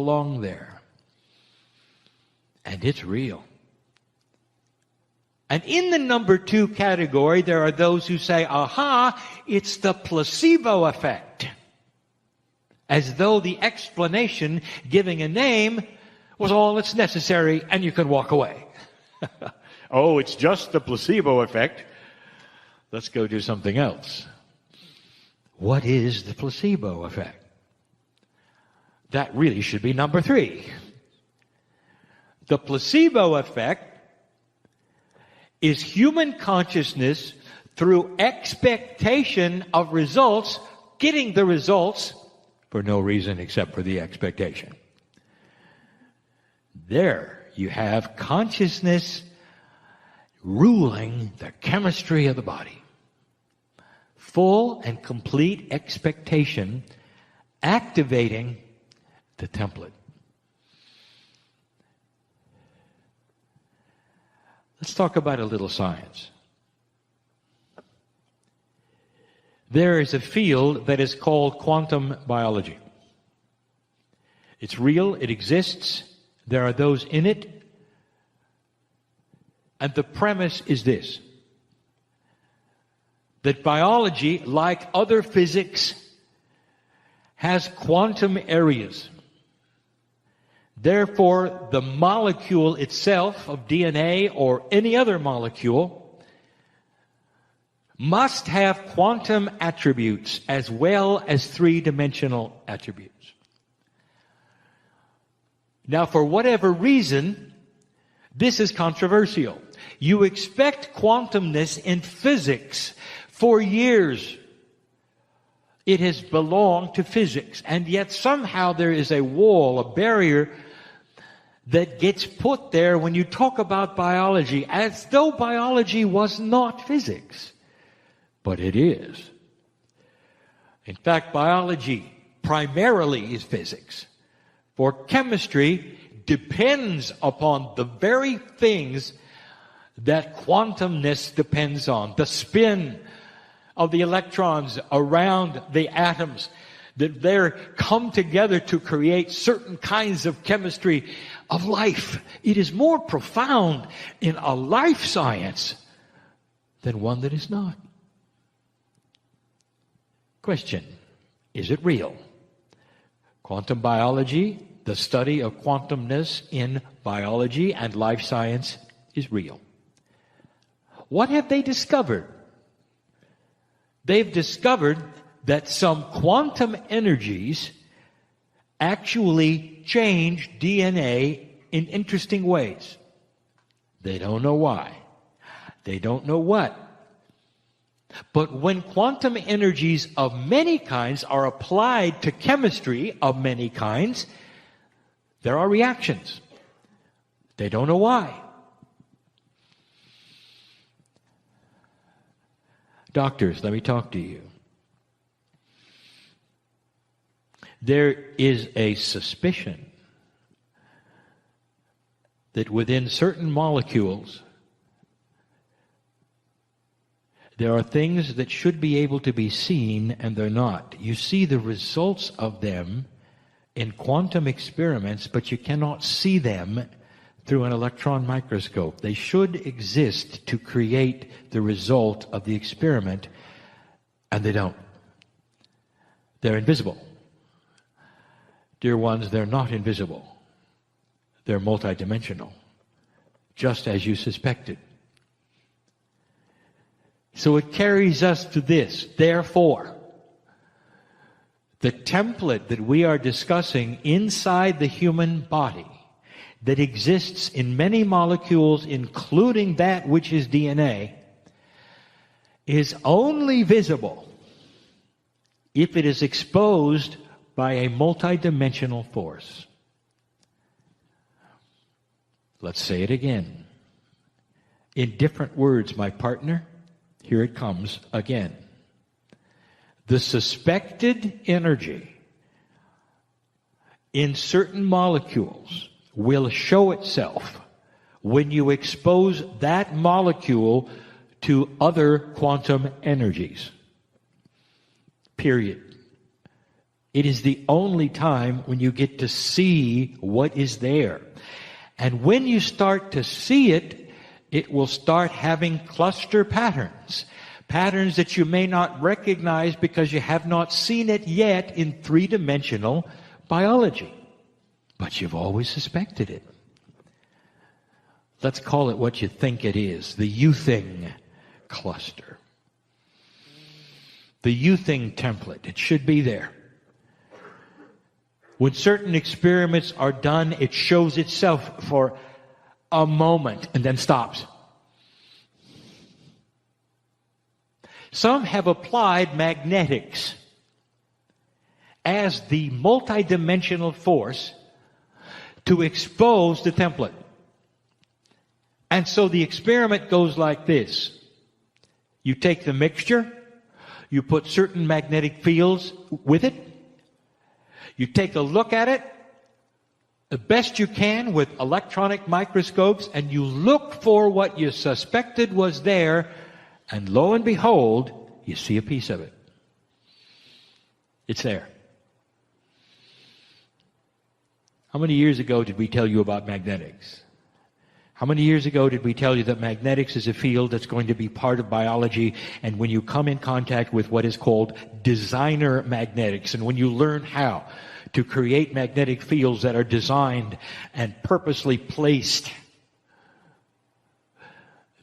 along there. And it's real. And in the number 2 category, there are those who say, aha, it's the placebo effect. As though the explanation, giving a name, was all that's necessary and you could walk away. Oh, it's just the placebo effect. Let's go do something else. What is the placebo effect? That really should be number 3. The placebo effect is human consciousness through expectation of results, getting the results for no reason except for the expectation. There you have consciousness ruling the chemistry of the body. Full and complete expectation activating the template. Let's talk about a little science. There is a field that is called quantum biology. It's real, it exists, there are those in it, and the premise is this: that biology, like other physics, has quantum areas. Therefore, the molecule itself of DNA or any other molecule must have quantum attributes as well as 3-dimensional attributes. Now, for whatever reason, this is controversial. You expect quantumness in physics for years. It has belonged to physics, and yet somehow there is a wall, a barrier that gets put there when you talk about biology, as though biology was not physics. But it is. In fact, biology primarily is physics. For chemistry depends upon the very things that quantumness depends on. The spin of the electrons around the atoms, that they come together to create certain kinds of chemistry of life. It is more profound in a life science than one that is not. Question: is it real? Quantum biology, the study of quantumness in biology and life science, is real. What have they discovered? They've discovered that some quantum energies actually change DNA in interesting ways. They don't know why. They don't know what. But when quantum energies of many kinds are applied to chemistry of many kinds, there are reactions. They don't know why. Doctors, let me talk to you. There is a suspicion that within certain molecules, there are things that should be able to be seen and they're not. You see the results of them in quantum experiments, but you cannot see them through an electron microscope. They should exist to create the result of the experiment, and they don't. They're invisible. Dear ones, they're not invisible. They're multidimensional, just as you suspected. So it carries us to this. Therefore, the template that we are discussing inside the human body that exists in many molecules, including that which is DNA, is only visible if it is exposed by a multidimensional force. Let's say it again. In different words, my partner, here it comes again. The suspected energy in certain molecules will show itself when you expose that molecule to other quantum energies. Period. It is the only time when you get to see what is there. And when you start to see it, it will start having cluster patterns. Patterns that you may not recognize because you have not seen it yet in three-dimensional biology. But you've always suspected it. Let's call it what you think it is, the you-thing cluster. The you-thing template. It should be there. When certain experiments are done, it shows itself for a moment and then stops. Some have applied magnetics as the multidimensional force to expose the template. And so the experiment goes like this. You take the mixture, you put certain magnetic fields with it, you take a look at it the best you can with electronic microscopes, and you look for what you suspected was there, and lo and behold, you see a piece of it. It's there. How many years ago did we tell you about magnetics? How many years ago did we tell you that magnetics is a field that's going to be part of biology, and when you come in contact with what is called designer magnetics, and when you learn how to create magnetic fields that are designed and purposely placed,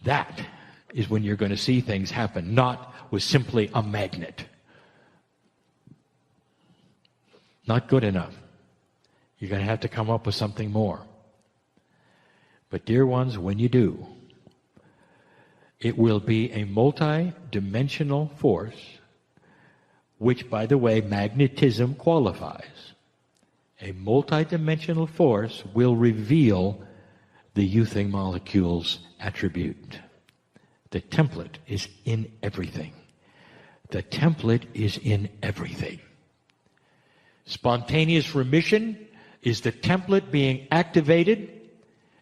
that is when you're going to see things happen, not with simply a magnet. Not good enough. You're going to have to come up with something more. But dear ones, when you do, it will be a multi-dimensional force, which, by the way, magnetism qualifies. A multi-dimensional force will reveal the you-thing molecule's attribute. The template is in everything. The template is in everything. Spontaneous remission is the template being activated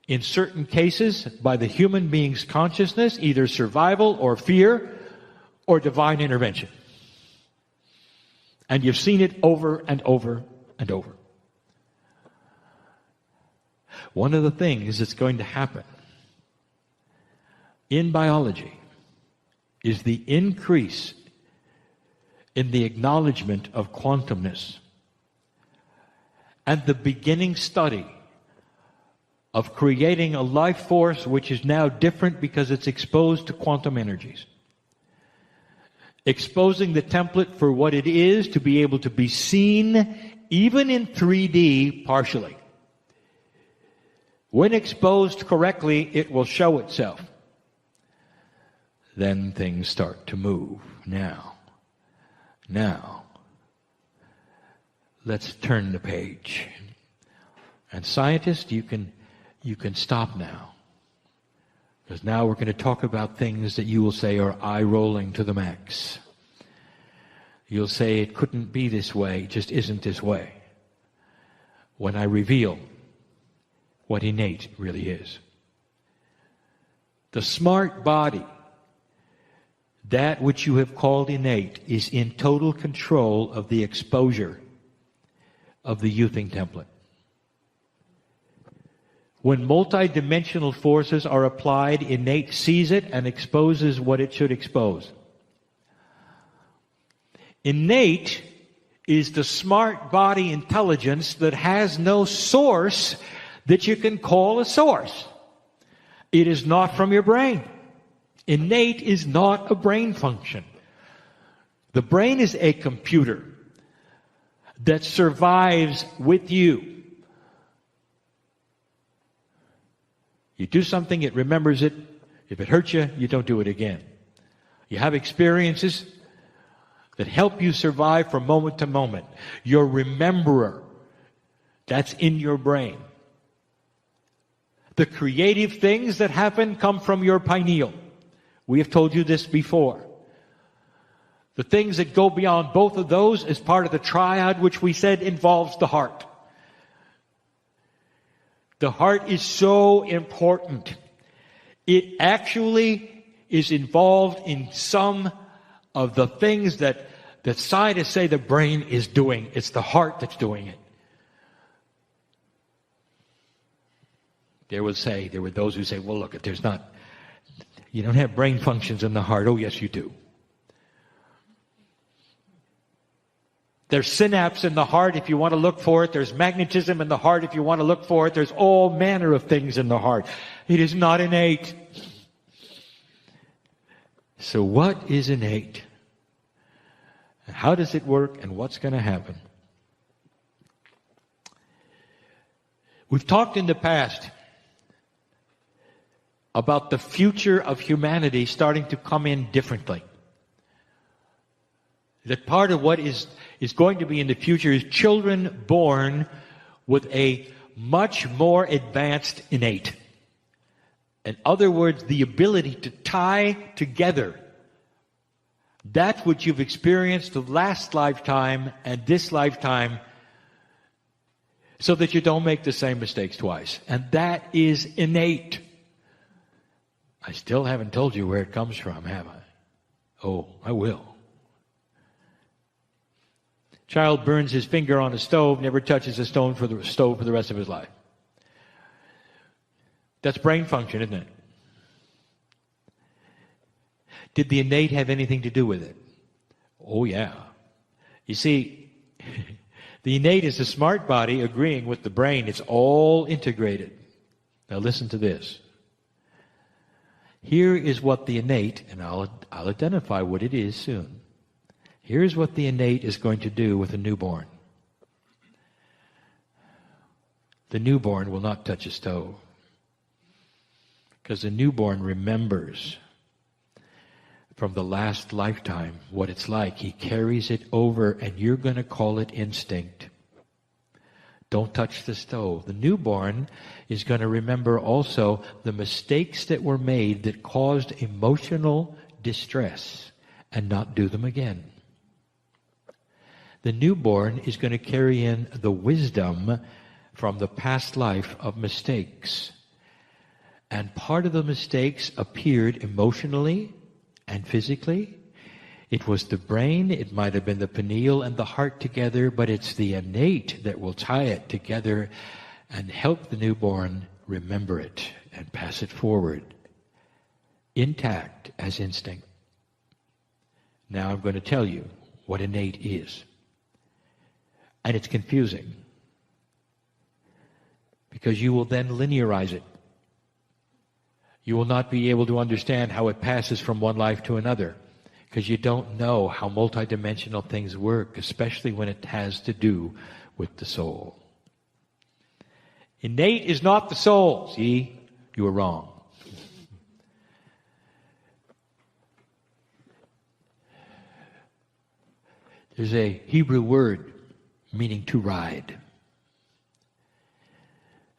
in certain cases by the human being's consciousness, either survival or fear or divine intervention. And you've seen it over and over and over. One of the things that's going to happen in biology is the increase in the acknowledgement of quantumness and the beginning study of creating a life force which is now different because it's exposed to quantum energies. Exposing the template for what it is, to be able to be seen even in 3D partially. When exposed correctly, it will show itself. Then things start to move. Now, let's turn the page. And scientists, you can stop now. Because now we're going to talk about things that you will say are eye-rolling to the max. You'll say it couldn't be this way, it just isn't this way. When I reveal what innate really is. The smart body, that which you have called innate, is in total control of the exposure of the you-thing template. When multidimensional forces are applied, innate sees it and exposes what it should expose. Innate is the smart body intelligence that has no source that you can call a source. It is not from your brain. Innate is not a brain function. The brain is a computer that survives with you. You do something, it remembers it. If it hurts you, you don't do it again. You have experiences that help you survive from moment to moment. Your rememberer, that's in your brain. The creative things that happen come from your pineal. We have told you this before. The things that go beyond both of those is part of the triad, which we said involves the heart. The heart is so important. It actually is involved in some of the things that that scientists say the brain is doing. It's the heart that's doing it. There were those who say, well, look, you don't have brain functions in the heart. Oh, yes, you do. There's synapse in the heart if you want to look for it. There's magnetism in the heart if you want to look for it. There's all manner of things in the heart. It is not innate. So what is innate? How does it work, and what's going to happen? We've talked in the past about the future of humanity starting to come in differently. That part of what is going to be in the future is children born with a much more advanced innate. In other words, the ability to tie together that which you've experienced the last lifetime and this lifetime so that you don't make the same mistakes twice. And that is innate. I still haven't told you where it comes from, have I? Oh, I will. Child burns his finger on a stove, never touches a stove for the rest of his life. That's brain function, isn't it? Did the innate have anything to do with it? Oh, yeah. You see, the innate is the smart body agreeing with the brain. It's all integrated. Now listen to this. Here is what the innate, and I'll identify what it is soon. Here's what the innate is going to do with a newborn. The newborn will not touch a stove, because the newborn remembers from the last lifetime what it's like. He carries it over, and you're going to call it instinct. Don't touch the stove. The newborn is going to remember also the mistakes that were made that caused emotional distress and not do them again. The newborn is going to carry in the wisdom from the past life of mistakes. And part of the mistakes appeared emotionally and physically. It was the brain, it might have been the pineal and the heart together, but it's the innate that will tie it together and help the newborn remember it and pass it forward, intact as instinct. Now I'm going to tell you what innate is. And it's confusing, because you will then linearize it. You will not be able to understand how it passes from one life to another, because you don't know how multidimensional things work, especially when it has to do with the soul. Innate is not the soul. See, you were wrong. There's a Hebrew word meaning to ride.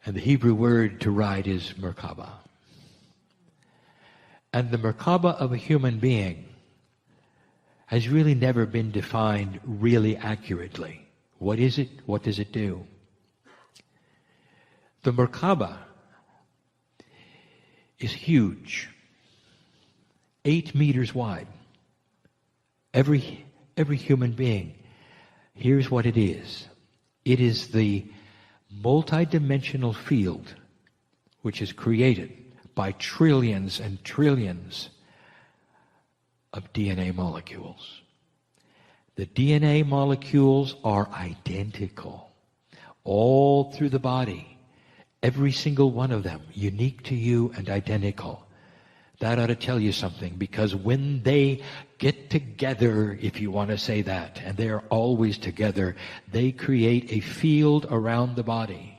And the Hebrew word to ride is Merkaba. And the Merkaba of a human being has really never been defined really accurately. What is it? What does it do? The Merkaba is huge, 8 meters wide. Every human being, here's what it is. It is the multidimensional field which is created by trillions and trillions of DNA molecules. The DNA molecules are identical all through the body. Every single one of them, unique to you and identical. That ought to tell you something, because when they get together, if you want to say that, and they're always together, they create a field around the body.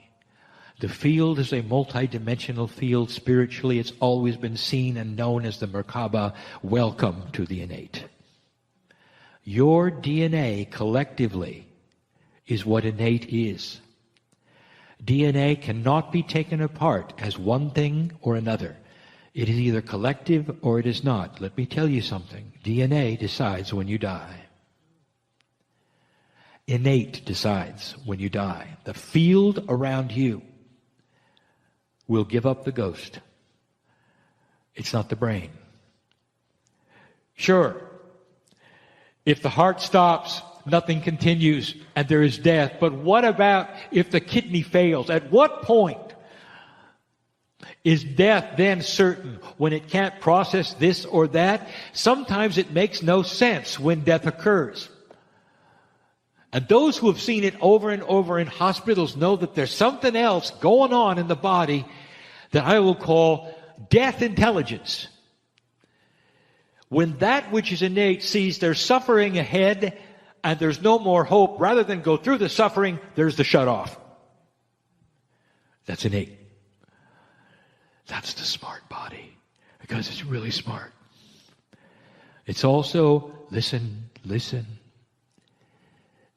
The field is a multidimensional field. Spiritually, it's always been seen and known as the Merkaba. Welcome to the innate. Your DNA collectively is what innate is. DNA cannot be taken apart as one thing or another. It is either collective or it is not. Let me tell you something. DNA decides when you die. Innate decides when you die. The field around you will give up the ghost. It's not the brain. Sure, If the heart stops, nothing continues and there is death. But what about if the kidney fails? At what point is death then certain, when it can't process this or that? Sometimes it makes no sense when death occurs. And those who have seen it over and over in hospitals know that there's something else going on in the body that I will call death intelligence. When that which is innate sees there's suffering ahead and there's no more hope, rather than go through the suffering, there's the shut off. That's innate. That's the smart body, because it's really smart. It's also, listen,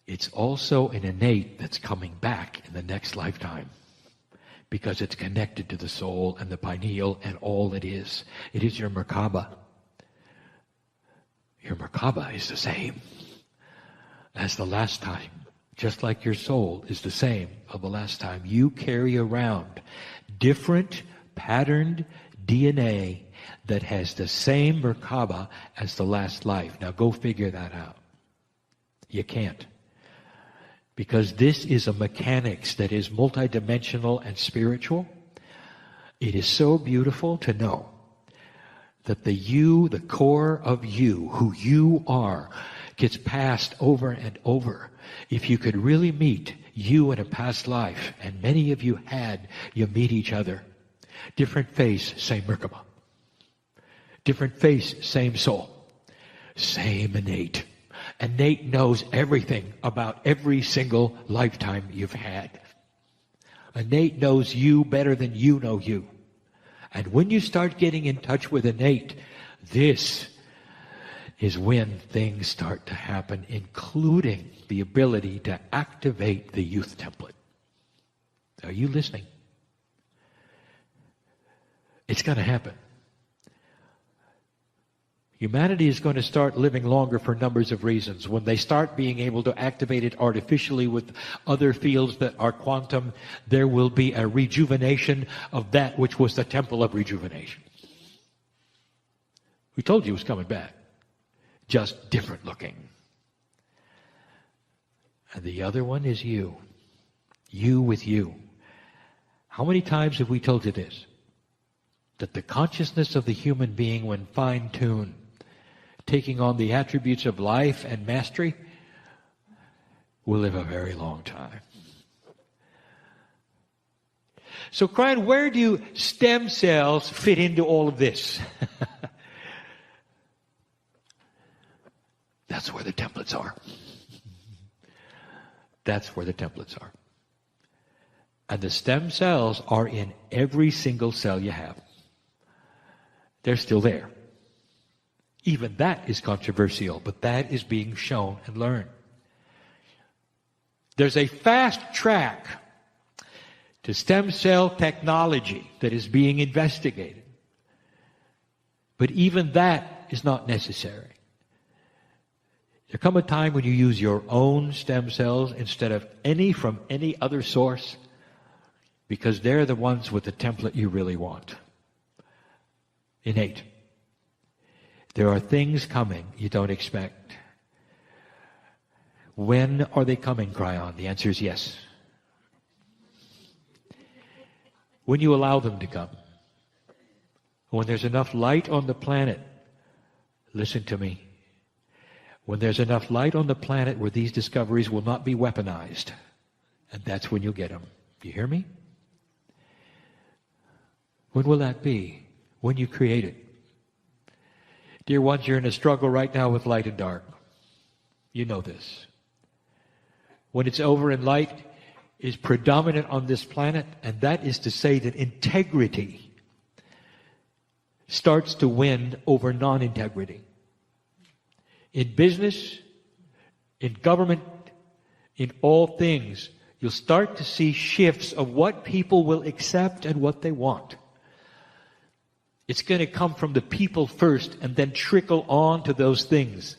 it's also an innate that's coming back in the next lifetime, because it's connected to the soul and the pineal and all it is. It is your Merkaba. Your Merkaba is the same as the last time. Just like your soul is the same of the last time. You carry around different patterned DNA that has the same Merkaba as the last life. Now go figure that out. You can't. Because this is a mechanics that is multidimensional and spiritual. It is so beautiful to know that the you, the core of you, who you are, gets passed over and over. If you could really meet you in a past life, and many of you had, you meet each other. Different face, same Merkaba. Different face, same soul. Same innate. Innate knows everything about every single lifetime you've had. Innate knows you better than you know you. And when you start getting in touch with innate, this is when things start to happen, including the ability to activate the youth template. Are you listening? It's going to happen. Humanity is going to start living longer for numbers of reasons. When they start being able to activate it artificially with other fields that are quantum, there will be a rejuvenation of that which was the temple of rejuvenation. We told you it was coming back. Just different looking. And the other one is you. You with you. How many times have we told you this? That the consciousness of the human being, when fine-tuned, taking on the attributes of life and mastery, will live a very long time. So, Kryon, where do stem cells fit into all of this? That's where the templates are. That's where the templates are. And the stem cells are in every single cell you have. They're still there. Even that is controversial, but that is being shown and learned. There's a fast track to stem cell technology that is being investigated. But even that is not necessary. There come a time when you use your own stem cells instead of any from any other source, because they're the ones with the template you really want. Innate. There are things coming you don't expect. When are they coming, Kryon? The answer is yes. When you allow them to come. When there's enough light on the planet, listen to me. When there's enough light on the planet where these discoveries will not be weaponized, and that's when you'll get them. Do you hear me? When will that be? When you create it. Dear ones, you're in a struggle right now with light and dark. You know this. When it's over and light is predominant on this planet, and that is to say that integrity starts to win over non-integrity. In business, in government, in all things, you'll start to see shifts of what people will accept and what they want. It's going to come from the people first and then trickle on to those things.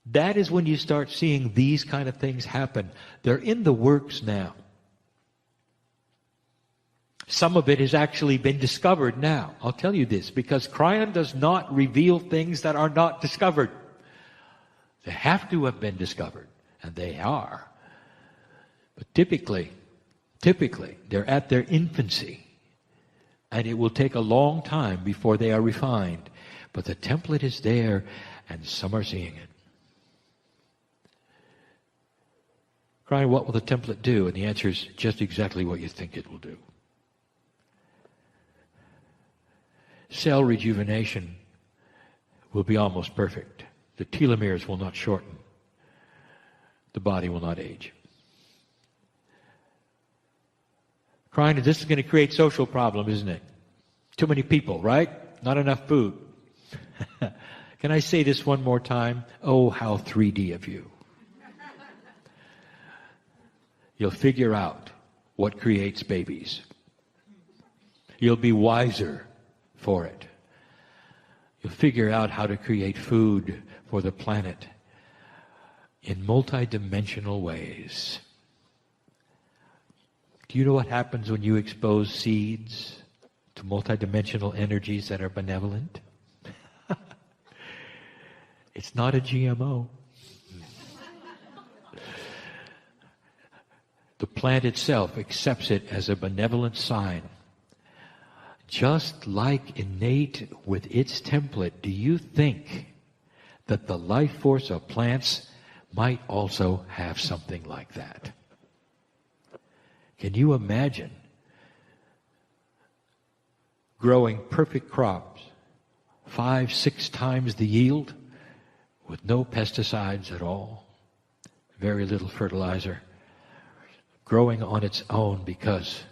That is when you start seeing these kind of things happen. They're in the works now. Some of it has actually been discovered now. I'll tell you this, because Kryon does not reveal things that are not discovered. They have to have been discovered, and they are. But typically, they're at their infancy, and it will take a long time before they are refined. But the template is there, and some are seeing it. Kryon, what will the template do? And the answer is just exactly what you think it will do. Cell rejuvenation will be almost perfect. The telomeres will not shorten. The body will not age. Kryon, this is going to create social problem, isn't it? Too many people, right? Not enough food. Can I say this one more time? Oh, how 3D of you. You'll figure out what creates babies. You'll be wiser for it. You'll figure out how to create food for the planet in multidimensional ways. Do you know what happens when you expose seeds to multidimensional energies that are benevolent? It's not a GMO. The plant itself accepts it as a benevolent sign. Just like innate with its template, do you think that the life force of plants might also have something like that? Can you imagine growing perfect crops, 5, 6 times the yield, with no pesticides at all, very little fertilizer, growing on its own because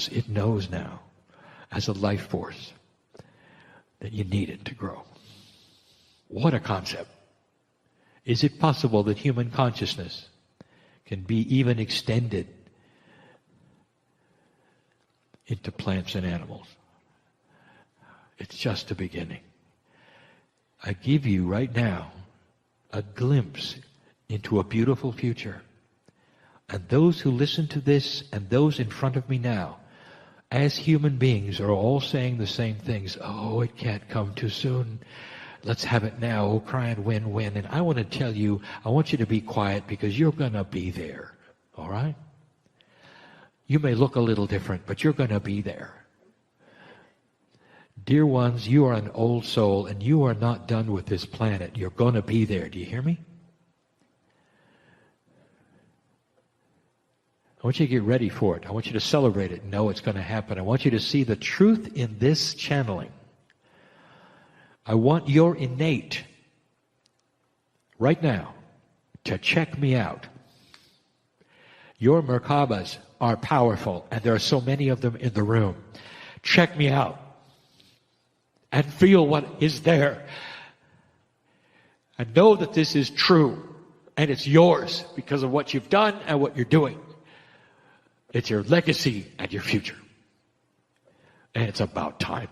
it knows now, as a life force, that you need it to grow? What a concept. Is it possible that human consciousness can be even extended into plants and animals? It's just the beginning. I give you right now a glimpse into a beautiful future. And those who listen to this and those in front of me now, as human beings, are all saying the same things. Oh, it can't come too soon. Let's have it now. Oh, Kryon, when. And I want to tell you, I want you to be quiet because you're going to be there. All right? You may look a little different, but you're going to be there. Dear ones, you are an old soul and you are not done with this planet. You're going to be there. Do you hear me? I want you to get ready for it. I want you to celebrate it and know it's going to happen. I want you to see the truth in this channeling. I want your innate, right now, to check me out. Your Merkabas are powerful, and there are so many of them in the room. Check me out and feel what is there. And know that this is true, and it's yours because of what you've done and what you're doing. It's your legacy and your future. And it's about time.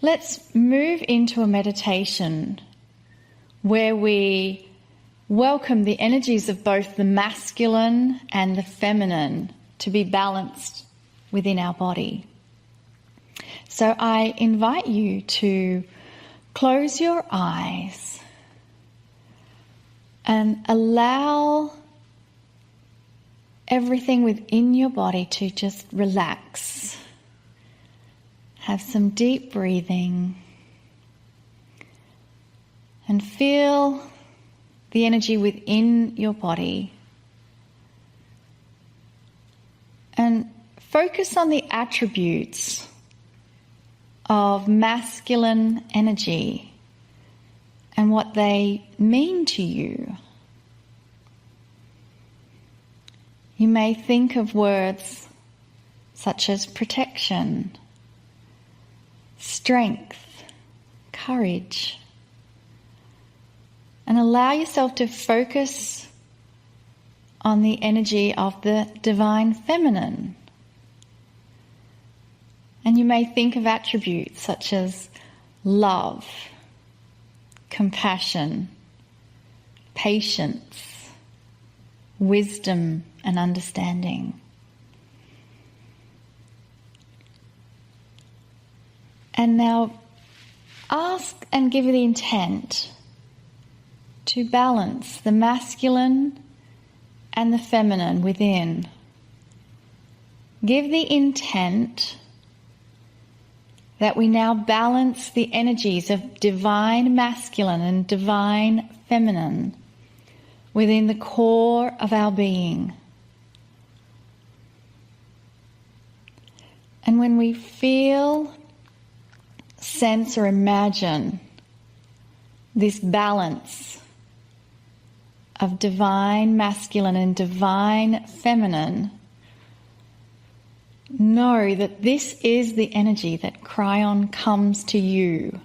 let's move into a meditation where we welcome the energies of both the masculine and the feminine to be balanced within our body. So I invite you to close your eyes and allow everything within your body to just relax. Have some deep breathing and feel the energy within your body. And focus on the attributes of masculine energy and what they mean to you. You may think of words such as protection, strength, courage, and allow yourself to focus on the energy of the divine feminine. And you may think of attributes such as love, compassion, patience, wisdom, and understanding. And now ask and give the intent to balance the masculine and the feminine within. Give the intent that we now balance the energies of divine masculine and divine feminine within the core of our being. And when we feel, sense, or imagine this balance of divine masculine and divine feminine, know that this is the energy that Kryon comes to you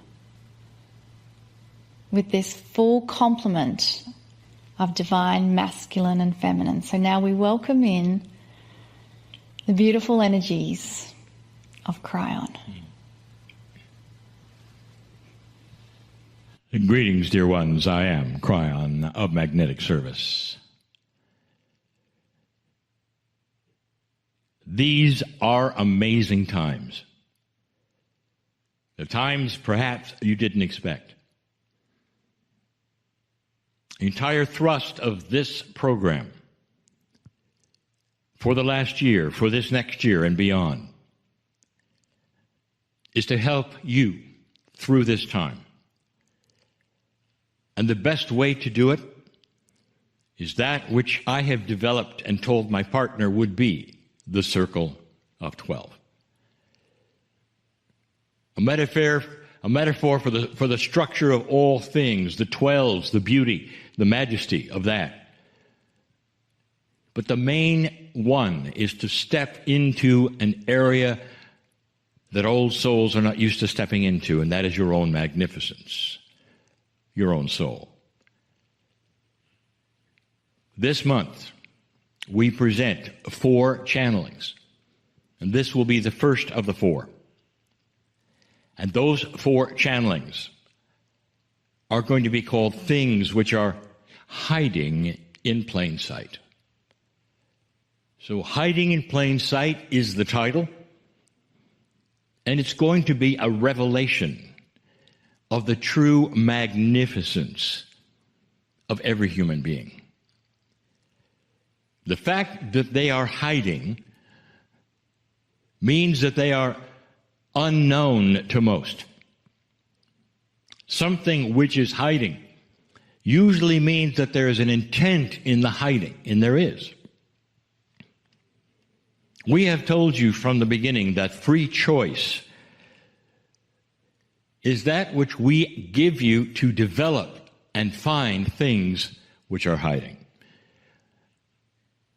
with this full complement of divine masculine and feminine. So now we welcome in the beautiful energies of Kryon. Greetings, dear ones. I am Kryon of Magnetic Service. These are amazing times. The times perhaps you didn't expect. The entire thrust of this program for the last year, for this next year and beyond, is to help you through this time. And the best way to do it is that which I have developed and told my partner would be the Circle of 12. A metaphor for the structure of all things, the 12s, the beauty, the majesty of that. But the main one is to step into an area that old souls are not used to stepping into, and that is your own magnificence, your own soul. This month, we present 4 channelings, and this will be the first of the 4. And those 4 channelings are going to be called things which are hiding in plain sight. So hiding in plain sight is the title, and it's going to be a revelation of the true magnificence of every human being. The fact that they are hiding means that they are unknown to most. Something which is hiding usually means that there is an intent in the hiding, and there is. We have told you from the beginning that free choice is that which we give you to develop and find things which are hiding.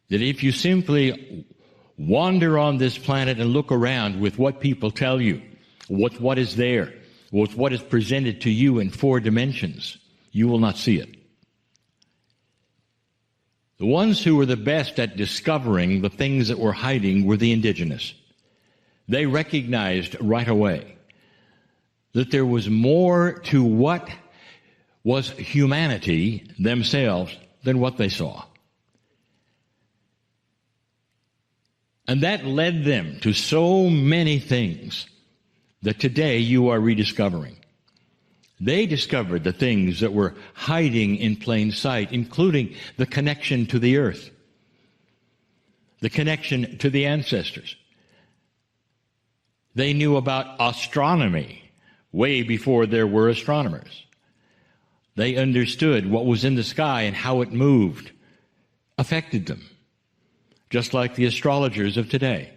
That if you simply wander on this planet and look around with what people tell you, with what is there, with what is presented to you in 4 dimensions, you will not see it. The ones who were the best at discovering the things that were hiding were the indigenous. They recognized right away that there was more to what was humanity themselves than what they saw. And that led them to so many things that today you are rediscovering. They discovered the things that were hiding in plain sight, including the connection to the earth, the connection to the ancestors. They knew about astronomy way before there were astronomers. They understood what was in the sky and how it moved, affected them, just like the astrologers of today.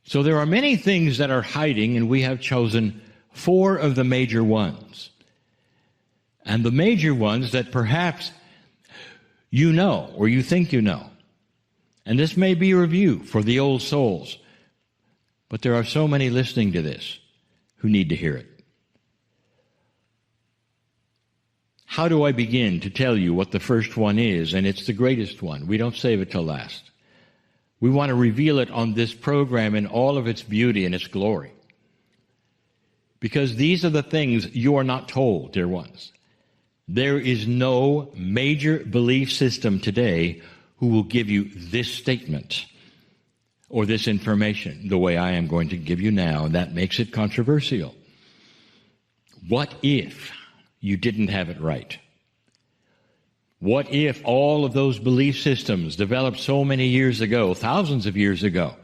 So there are many things that are hiding, and we have chosen 4 of the major ones. And the major ones that perhaps you know, or you think you know. And this may be a review for the old souls, but there are so many listening to this who need to hear it. How do I begin to tell you what the first one is? And it's the greatest one. We don't save it till last. We want to reveal it on this program in all of its beauty and its glory. Because these are the things you are not told, dear ones. There is no major belief system today who will give you this statement or this information the way I am going to give you now, and that makes it controversial. What if you didn't have it right? What if all of those belief systems developed so many years ago, thousands of years ago,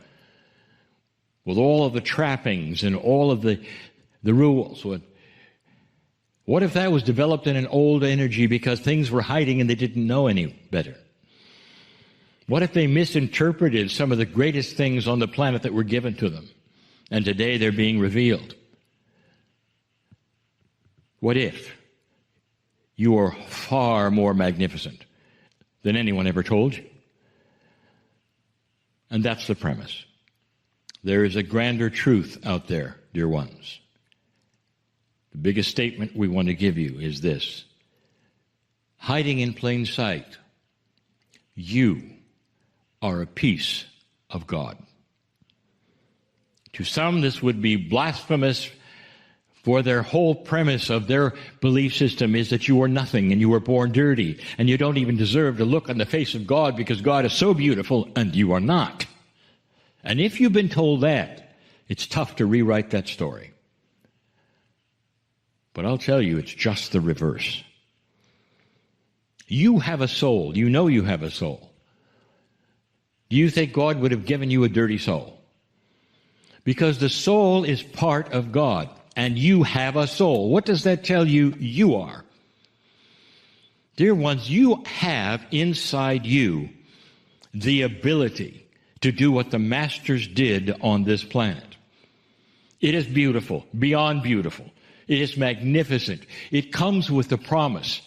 with all of the trappings and all of the rules? What if that was developed in an old energy because things were hiding and they didn't know any better? What if they misinterpreted some of the greatest things on the planet that were given to them, and today they're being revealed? What if you are far more magnificent than anyone ever told you? And that's the premise. There is a grander truth out there, dear ones. The biggest statement we want to give you is this: hiding in plain sight, you are a piece of God. To some, this would be blasphemous, for their whole premise of their belief system is that you are nothing and you were born dirty and you don't even deserve to look on the face of God because God is so beautiful and you are not. And if you've been told that, it's tough to rewrite that story. But I'll tell you, it's just the reverse. You have a soul. You know you have a soul. Do you think God would have given you a dirty soul? Because the soul is part of God, and you have a soul. What does that tell you you are? Dear ones, you have inside you the ability to do what the masters did on this planet. It is beautiful, beyond beautiful. It is magnificent. It comes with the promise.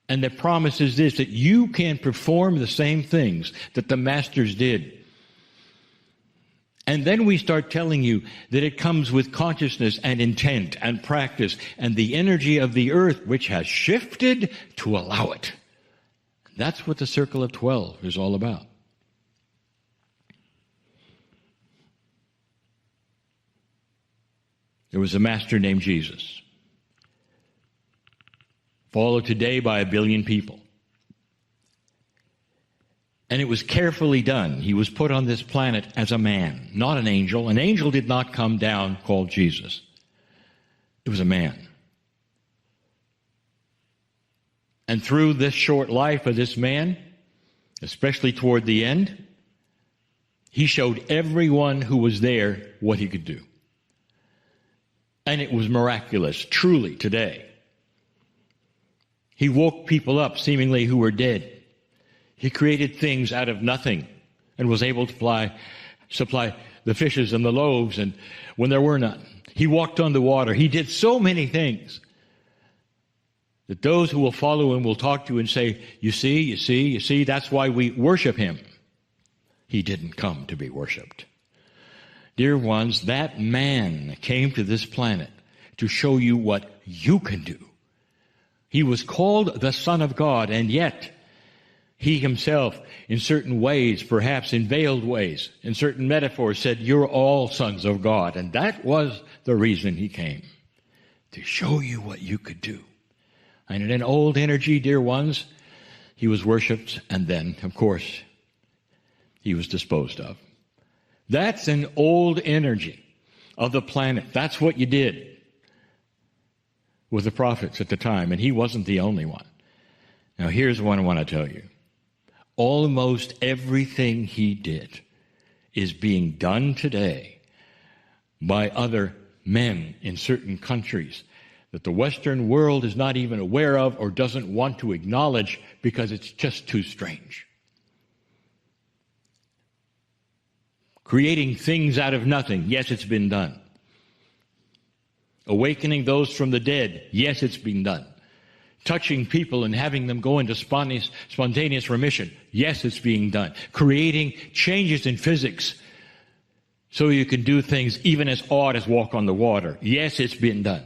And the promise is this, that you can perform the same things that the masters did. And then we start telling you that it comes with consciousness and intent and practice and the energy of the earth, which has shifted to allow it. That's what the Circle of 12 is all about. There was a master named Jesus, followed today by 1 billion people. And it was carefully done. He was put on this planet as a man, not an angel. An angel did not come down called Jesus. It was a man. And through this short life of this man, especially toward the end, he showed everyone who was there what he could do. And it was miraculous, truly, today. He woke people up, seemingly, who were dead. He created things out of nothing and was able to supply the fishes and the loaves and when there were none. He walked on the water. He did so many things that those who will follow him will talk to you and say, you see, that's why we worship him. He didn't come to be worshipped. Dear ones, that man came to this planet to show you what you can do. He was called the Son of God, and yet He himself, in certain ways, perhaps in veiled ways, in certain metaphors, said, "You're all sons of God." And that was the reason he came, to show you what you could do. And in an old energy, dear ones, he was worshipped, and then, of course, he was disposed of. That's an old energy of the planet. That's what you did with the prophets at the time, and he wasn't the only one. Now, here's what I want to tell you. Almost everything he did is being done today by other men in certain countries that the Western world is not even aware of or doesn't want to acknowledge because it's just too strange. Creating things out of nothing, yes, it's been done. Awakening those from the dead, yes, it's been done. Touching people and having them go into spontaneous remission, yes, it's being done. Creating changes in physics so you can do things even as odd as walk on the water, yes, it's been done.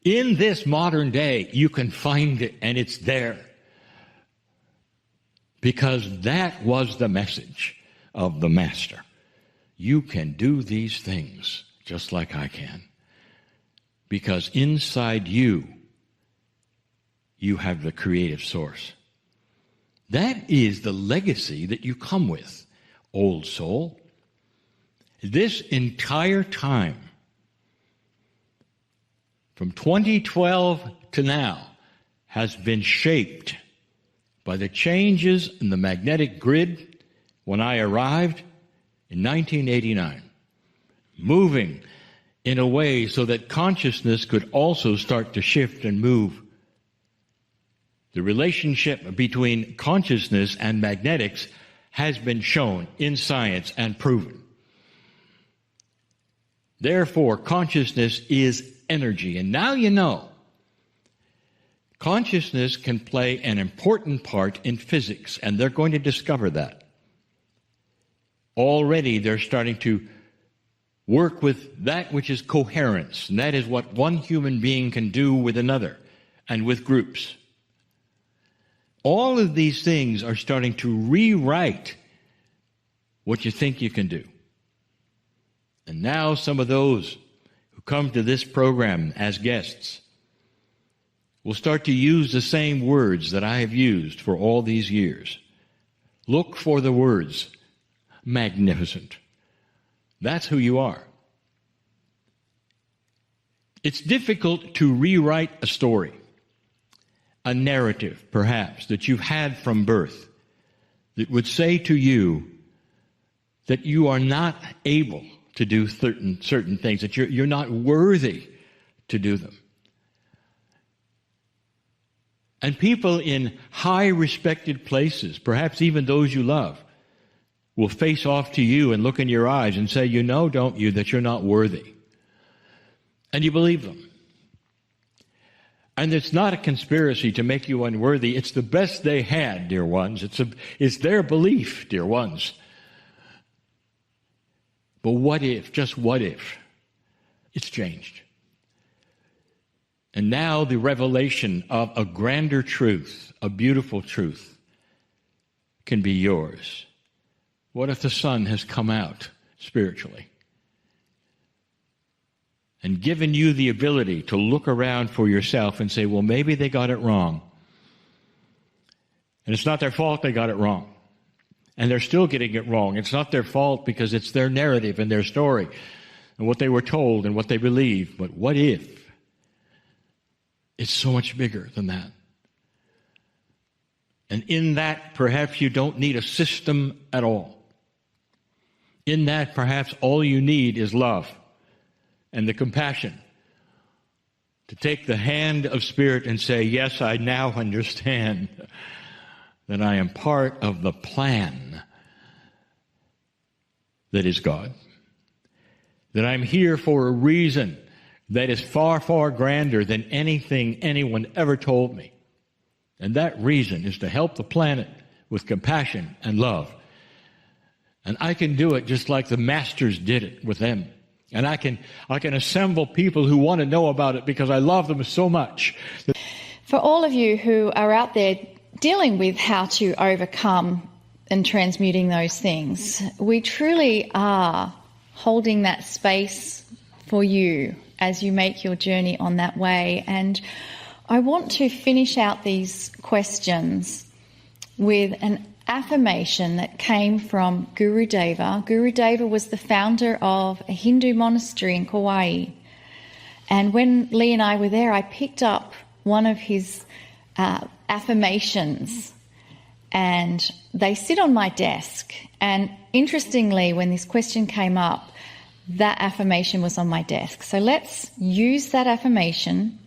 In this modern day, you can find it, and it's there. Because that was the message of the Master. You can do these things just like I can. Because inside you, you have the creative source. That is the legacy that you come with, old soul. This entire time, from 2012 to now, has been shaped by the changes in the magnetic grid when I arrived in 1989, moving in a way so that consciousness could also start to shift and move. The relationship between consciousness and magnetics has been shown in science and proven. Therefore, consciousness is energy. And now you know, consciousness can play an important part in physics, and they're going to discover that. Already they're starting to work with that which is coherence, and that is what one human being can do with another and with groups. All of these things are starting to rewrite what you think you can do. And now some of those who come to this program as guests will start to use the same words that I have used for all these years. Look for the words magnificent. That's who you are. It's difficult to rewrite a story, a narrative, perhaps, that you've had from birth that would say to you that you are not able to do certain things, that you're not worthy to do them. And people in high respected places, perhaps even those you love, will face off to you and look in your eyes and say, "You know, don't you, that you're not worthy?" And you believe them. And it's not a conspiracy to make you unworthy. It's the best they had, dear ones. It's their belief, dear ones. But what if, just what if, it's changed? And now the revelation of a grander truth, a beautiful truth, can be yours. What if the sun has come out spiritually and given you the ability to look around for yourself and say, well, maybe they got it wrong. And it's not their fault they got it wrong. And they're still getting it wrong. It's not their fault because it's their narrative and their story and what they were told and what they believe. But what if it's so much bigger than that? And in that, perhaps you don't need a system at all. In that, perhaps all you need is love and the compassion to take the hand of Spirit and say, yes, I now understand that I am part of the plan that is God. That I'm here for a reason that is far, far grander than anything anyone ever told me. And that reason is to help the planet with compassion and love. And I can do it just like the masters did it with them. And I can assemble people who want to know about it because I love them so much. For all of you who are out there dealing with how to overcome and transmuting those things, we truly are holding that space for you as you make your journey on that way. And I want to finish out these questions with an affirmation that came from Guru Deva. Guru Deva was the founder of a Hindu monastery in Kauai. And when Lee and I were there, I picked up one of his affirmations, and they sit on my desk. And interestingly, when this question came up, that affirmation was on my desk. So let's use that affirmation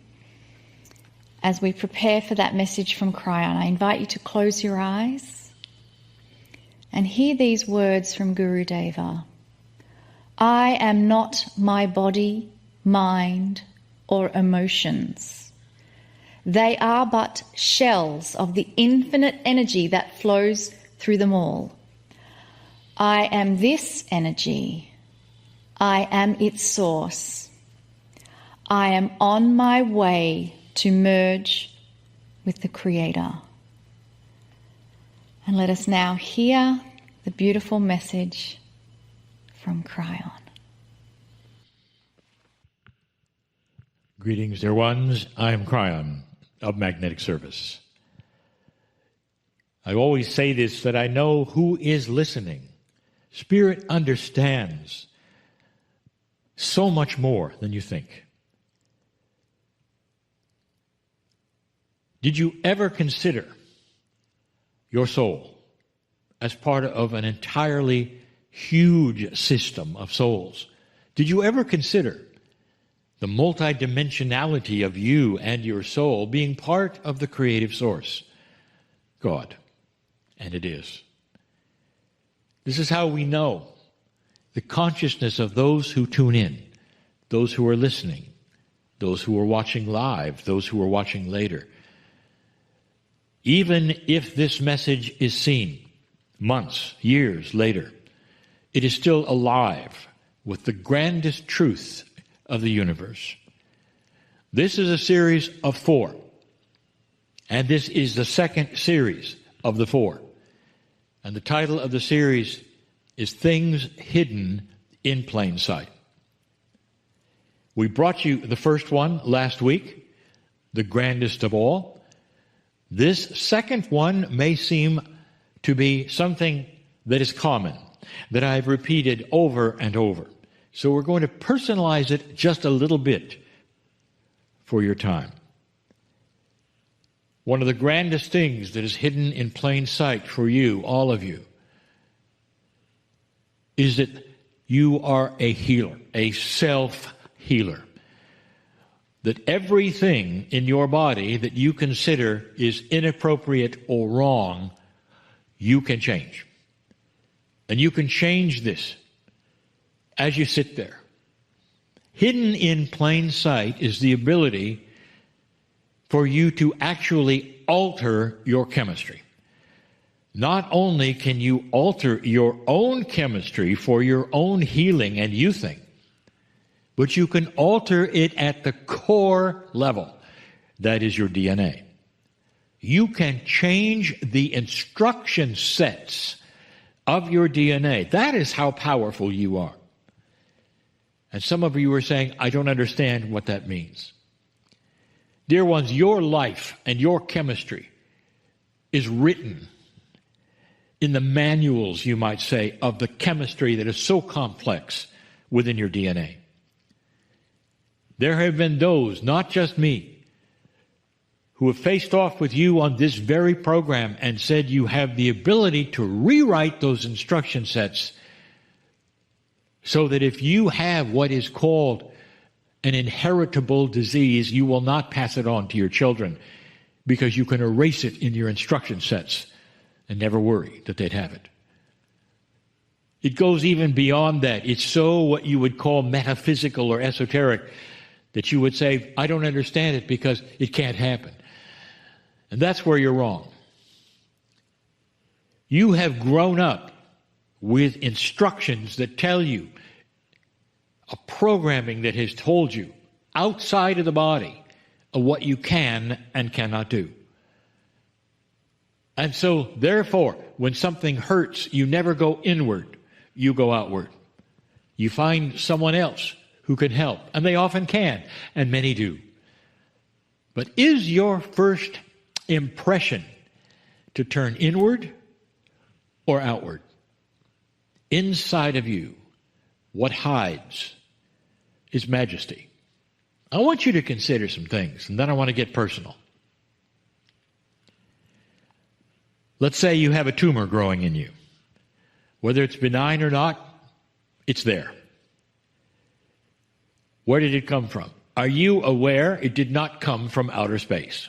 as we prepare for that message from Kryon. I invite you to close your eyes and hear these words from Guru Deva. I am not my body, mind, or emotions. They are but shells of the infinite energy that flows through them all. I am this energy. I am its source. I am on my way to merge with the Creator. And let us now hear the beautiful message from Kryon. Greetings, dear ones. I am Kryon of Magnetic Service. I always say this, that I know who is listening. Spirit understands so much more than you think. Did you ever consider your soul as part of an entirely huge system of souls? Did you ever consider the multidimensionality of you and your soul being part of the creative source, God? And it is. This is how we know the consciousness of those who tune in, those who are listening, those who are watching live, those who are watching later. Even if this message is seen months, years later, it is still alive with the grandest truth of the universe. This is a series of 4, and this is the second series of the 4. And the title of the series is Things Hidden in Plain Sight. We brought you the first one last week, the grandest of all. This second one may seem to be something that is common, that I've repeated over and over. So we're going to personalize it just a little bit for your time. One of the grandest things that is hidden in plain sight for you, all of you, is that you are a healer, a self-healer. That everything in your body that you consider is inappropriate or wrong, you can change. And you can change this as you sit there. Hidden in plain sight is the ability for you to actually alter your chemistry. Not only can you alter your own chemistry for your own healing and youthing, but you can alter it at the core level. That is your DNA. You can change the instruction sets of your DNA. That is how powerful you are. And some of you are saying, I don't understand what that means. Dear ones, your life and your chemistry is written in the manuals, you might say, of the chemistry that is so complex within your DNA. There have been those, not just me, who have faced off with you on this very program and said you have the ability to rewrite those instruction sets so that if you have what is called an inheritable disease, you will not pass it on to your children because you can erase it in your instruction sets and never worry that they'd have it. It goes even beyond that. It's so what you would call metaphysical or esoteric that you would say, I don't understand it because it can't happen. And that's where you're wrong. You have grown up with instructions that tell you, a programming that has told you outside of the body of what you can and cannot do. And so, therefore, when something hurts, you never go inward, you go outward. You find someone else who can help, and they often can, and many do. But is your first impression to turn inward or outward? Inside of you, what hides is majesty. I want you to consider some things, and then I want to get personal. Let's say you have a tumor growing in you. Whether it's benign or not, it's there. Where did it come from? Are you aware it did not come from outer space?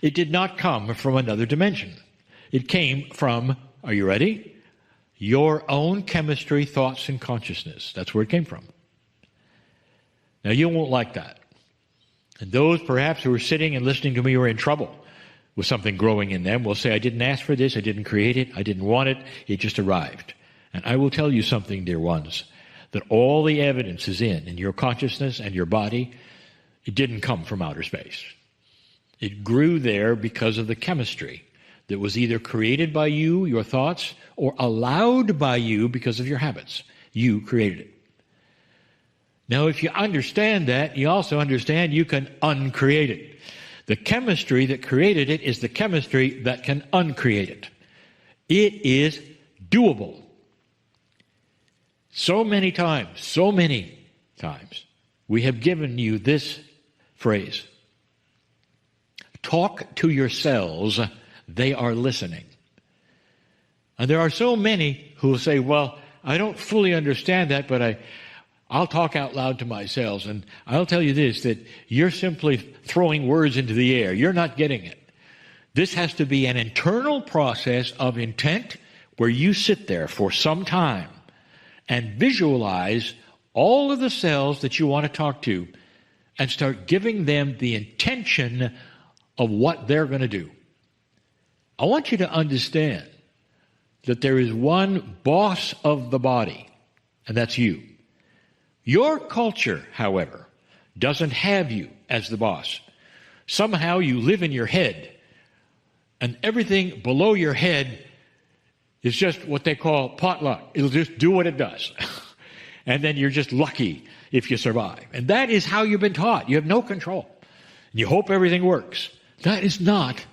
It did not come from another dimension. It came from, are you ready? Your own chemistry, thoughts, and consciousness. That's where it came from. Now, you won't like that. And those perhaps who are sitting and listening to me who are in trouble with something growing in them will say, I didn't ask for this, I didn't create it, I didn't want it, it just arrived. And I will tell you something, dear ones, that all the evidence is in your consciousness and your body. It didn't come from outer space. It grew there because of the chemistry that was either created by you, your thoughts, or allowed by you because of your habits. You created it. Now, if you understand that, you also understand you can uncreate it. The chemistry that created it is the chemistry that can uncreate it. It is doable. So many times, we have given you this phrase. Talk to yourselves, they are listening. And there are so many who will say, well, I don't fully understand that, but I'll talk out loud to myself. And I'll tell you this, that you're simply throwing words into the air. You're not getting it. This has to be an internal process of intent where you sit there for some time and visualize all of the cells that you want to talk to and start giving them the intention of what they're going to do. I want you to understand that there is one boss of the body, and that's you. Your culture, however, doesn't have you as the boss. Somehow you live in your head, and everything below your head is just what they call potluck. It'll just do what it does. And then you're just lucky if you survive. And that is how you've been taught. You have no control. You hope everything works. That is not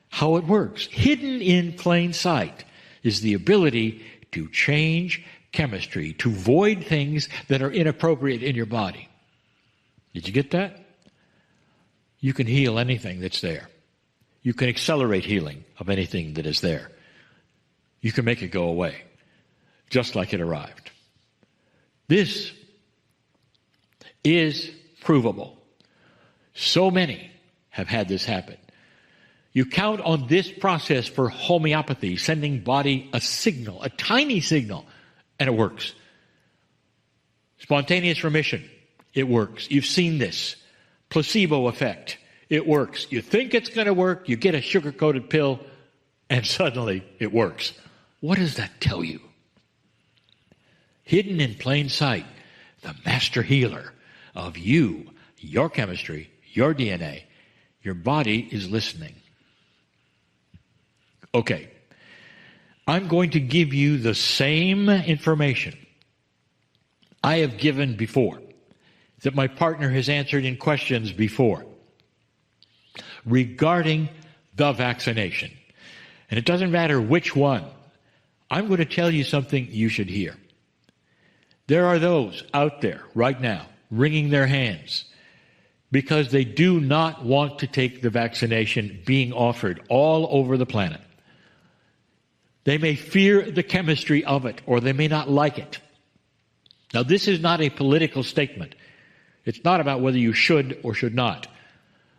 how it works. Hidden in plain sight is the ability to change chemistry, to void things that are inappropriate in your body. Did you get that? You can heal anything that's there. You can accelerate healing of anything that is there. You can make it go away, just like it arrived. This is provable. So many have had this happen. You count on this process for homeopathy, sending body a signal, a tiny signal, and it works. Spontaneous remission, it works. You've seen this. Placebo effect, it works. You think it's going to work, you get a sugar-coated pill, and suddenly it works. What does that tell you? Hidden in plain sight, the master healer of you, your chemistry, your DNA, your body is listening. Okay, I'm going to give you the same information I have given before, that my partner has answered in questions before, regarding the vaccination. And it doesn't matter which one. I'm going to tell you something you should hear. There are those out there right now wringing their hands because they do not want to take the vaccination being offered all over the planet. They may fear the chemistry of it, or they may not like it. Now, this is not a political statement. It's not about whether you should or should not.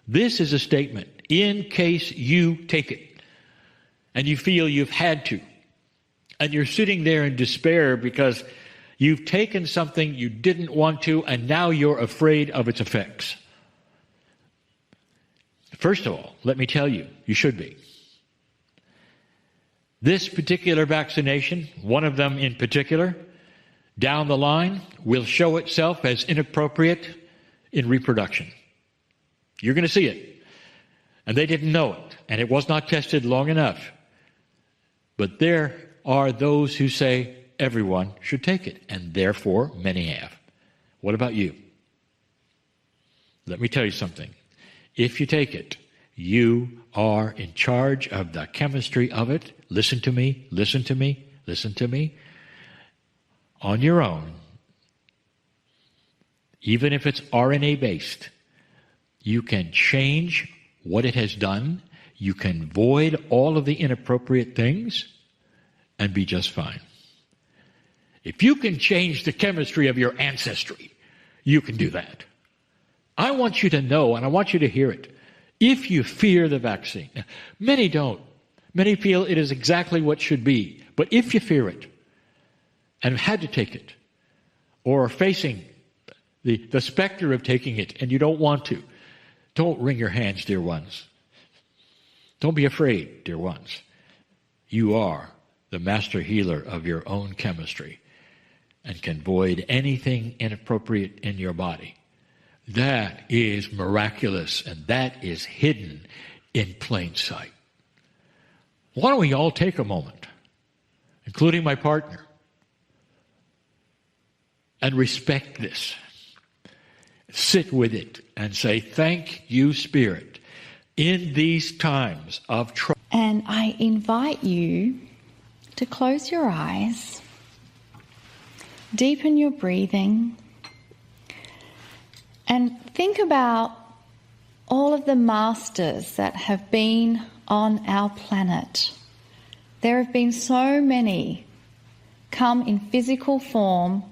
This is a statement in case you take it and you feel you've had to, and you're sitting there in despair because you've taken something you didn't want to, and now you're afraid of its effects. First of all, let me tell you, you should be. This particular vaccination, one of them in particular, down the line, will show itself as inappropriate in reproduction. You're going to see it. And they didn't know it, and it was not tested long enough But there are those who say everyone should take it, and therefore many have. What about you? Let me tell you something. If you take it, you are in charge of the chemistry of it. Listen to me, listen to me, listen to me. On your own, even if it's RNA-based, you can change what it has done. You can void all of the inappropriate things and be just fine. If you can change the chemistry of your ancestry, you can do that. I want you to know, and I want you to hear it. If you fear the vaccine, many don't. Many feel it is exactly what should be. But if you fear it, and have had to take it, or are facing the specter of taking it, and you don't want to, don't wring your hands, dear ones. Don't be afraid, dear ones. You are the master healer of your own chemistry and can void anything inappropriate in your body. That is miraculous, and that is hidden in plain sight. Why don't we all take a moment, including my partner, and respect this. Sit with it and say, thank you, Spirit, in these times of trouble. And I invite you to close your eyes, deepen your breathing, and think about all of the masters that have been on our planet. There have been so many come in physical form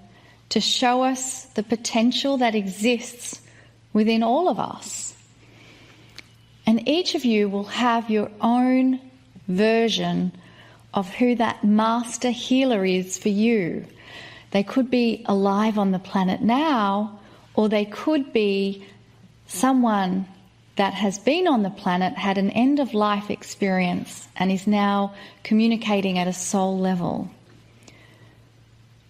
to show us the potential that exists within all of us. And each of you will have your own version of who that master healer is for you. They could be alive on the planet now, or they could be someone that has been on the planet, had an end-of-life experience, and is now communicating at a soul level.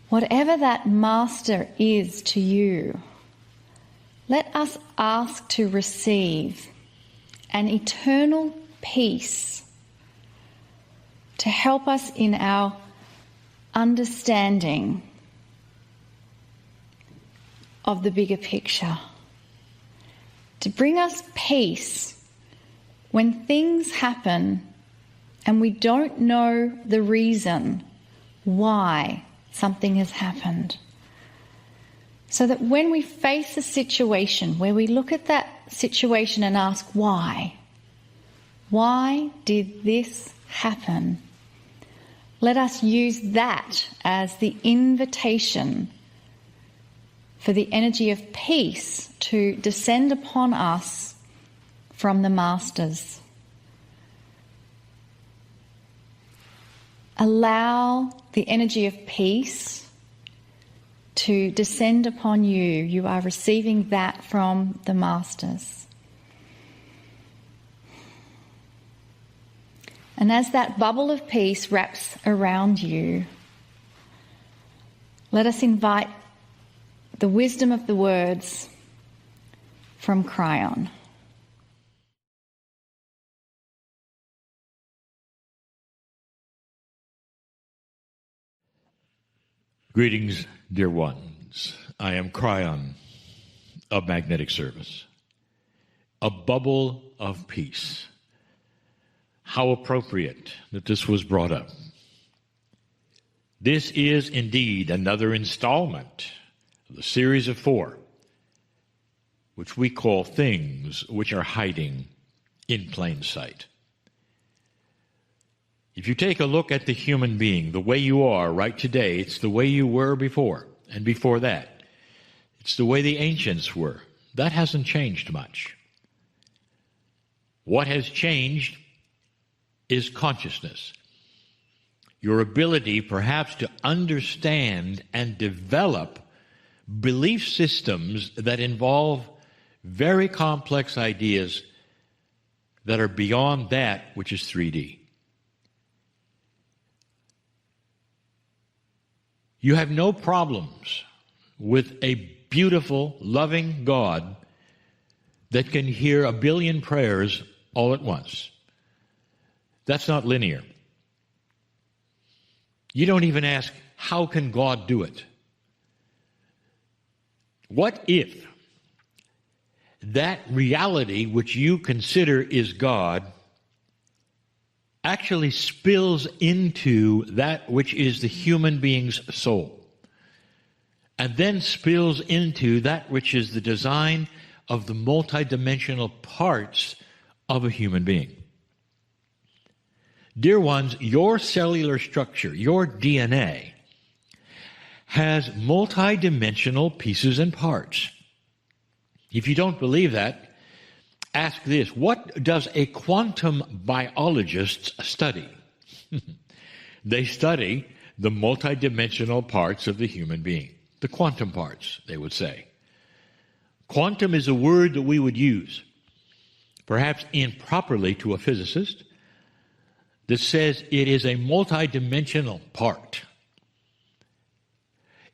Whatever that master is to you, let us ask to receive an eternal peace to help us in our understanding of the bigger picture, to bring us peace when things happen and we don't know the reason why something has happened. So that when we face a situation where we look at that situation and ask, why did this happen? Let us use that as the invitation for the energy of peace to descend upon us from the masters. Allow the energy of peace to descend upon you. You are receiving that from the masters. And as that bubble of peace wraps around you, let us invite the wisdom of the words from Kryon. Greetings, dear ones. I am Kryon of Magnetic Service. A bubble of peace. How appropriate that this was brought up. This is indeed another installment of the series of 4, which we call things which are hiding in plain sight. If you take a look at the human being, the way you are right today, it's the way you were before, and before that. It's the way the ancients were. That hasn't changed much. What has changed is consciousness. Your ability perhaps to understand and develop belief systems that involve very complex ideas that are beyond that which is 3D. You have no problems with a beautiful, loving God that can hear a billion prayers all at once. That's not linear. You don't even ask, how can God do it? What if that reality which you consider is God actually spills into that which is the human being's soul, and then spills into that which is the design of the multidimensional parts of a human being? Dear ones, your cellular structure, your DNA, has multidimensional pieces and parts. If you don't believe that, ask this: what does a quantum biologist study? They study the multidimensional parts of the human being. The quantum parts, they would say. Quantum is a word that we would use, perhaps improperly to a physicist, that says it is a multidimensional part.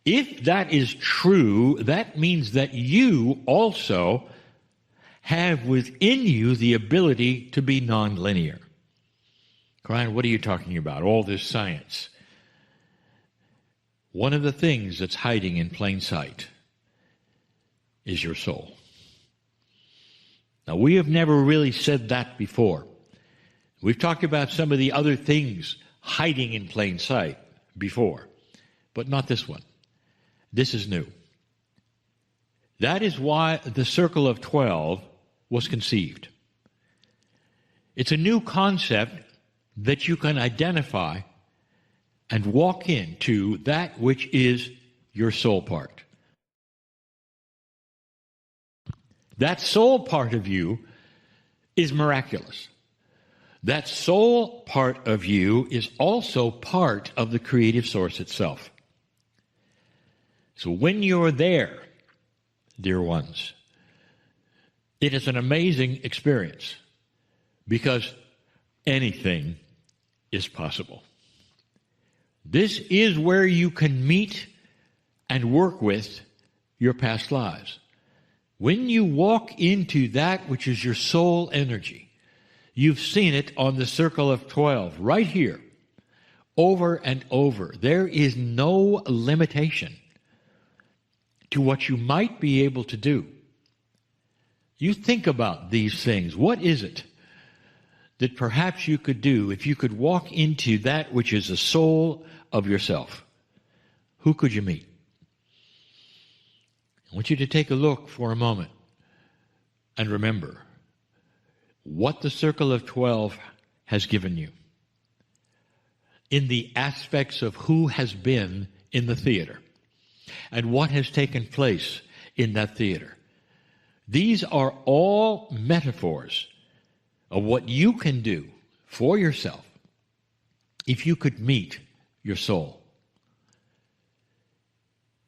If that is true, that means that you also have within you the ability to be nonlinear. Kryon, what are you talking about? All this science. One of the things that's hiding in plain sight is your soul. Now, we have never really said that before. We've talked about some of the other things hiding in plain sight before, but not this one. This is new. That is why the Circle of 12 was conceived. It's a new concept that you can identify and walk into that which is your soul part. That soul part of you is miraculous. That soul part of you is also part of the creative source itself. So when you're there, dear ones, it is an amazing experience, because anything is possible. This is where you can meet and work with your past lives. When you walk into that which is your soul energy, you've seen it on the Circle of 12, right here, over and over. There is no limitation to what you might be able to do. You think about these things. What is it that perhaps you could do if you could walk into that which is the soul of yourself? Who could you meet? I want you to take a look for a moment and remember what the Circle of 12 has given you in the aspects of who has been in the theater and what has taken place in that theater. These are all metaphors of what you can do for yourself if you could meet your soul.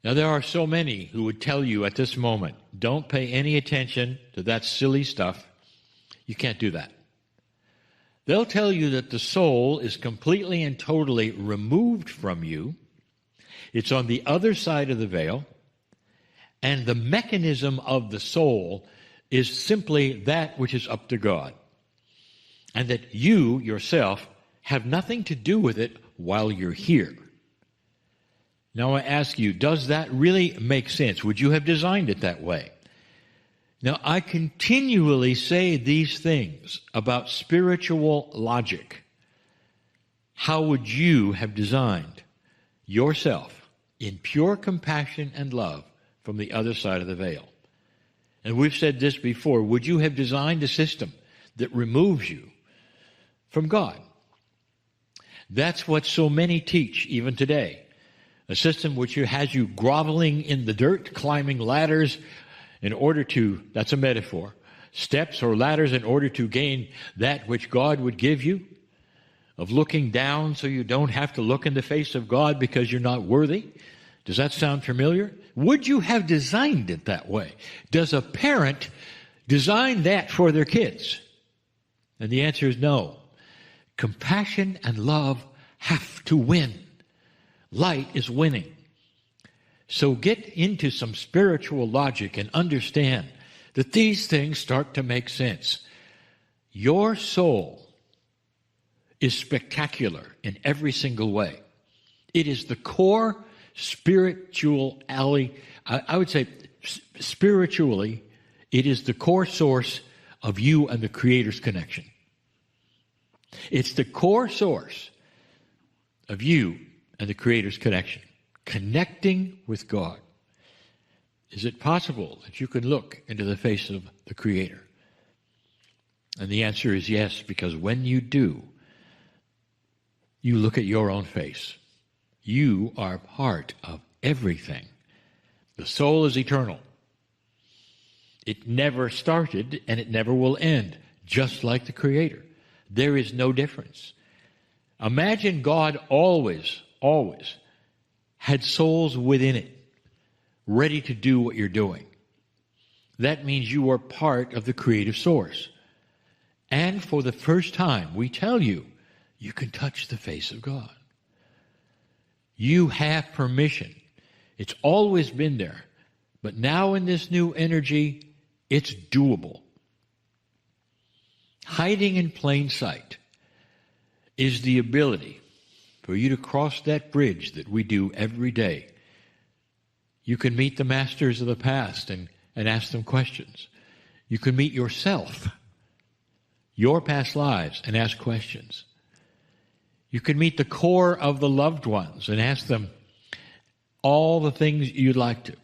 Now, there are so many who would tell you at this moment, don't pay any attention to that silly stuff. You can't do that. They'll tell you that the soul is completely and totally removed from you. It's on the other side of the veil, and the mechanism of the soul is simply that which is up to God, and that you yourself have nothing to do with it while you're here. Now I ask you, does that really make sense? Would you have designed it that way? Now, I continually say these things about spiritual logic. How would you have designed yourself in pure compassion and love from the other side of the veil? And we've said this before. Would you have designed a system that removes you from God? That's what so many teach even today. A system which has you groveling in the dirt, climbing ladders in order to, that's a metaphor, steps or ladders in order to gain that which God would give you, of looking down so you don't have to look in the face of God because you're not worthy. Does that sound familiar? Would you have designed it that way? Does a parent design that for their kids? And the answer is no. Compassion and love have to win. Light is winning. So get into some spiritual logic and understand that these things start to make sense. Your soul is spectacular in every single way. It is the core spirituality. I would say spiritually, it is the core source of you and the Creator's connection. It's the core source of you and the Creator's connection. Connecting with God. Is it possible that you can look into the face of the Creator? And the answer is yes, because when you do, you look at your own face. You are part of everything. The soul is eternal. It never started and it never will end, just like the Creator. There is no difference. Imagine God always had souls within it, ready to do what you're doing. That means you are part of the creative source. And for the first time, we tell you, you can touch the face of God. You have permission. It's always been there. But now in this new energy, it's doable. Hiding in plain sight is the ability for you to cross that bridge that we do every day. You can meet the masters of the past and ask them questions. You can meet yourself, your past lives, and ask questions. You can meet the core of the loved ones and ask them all the things you'd like to.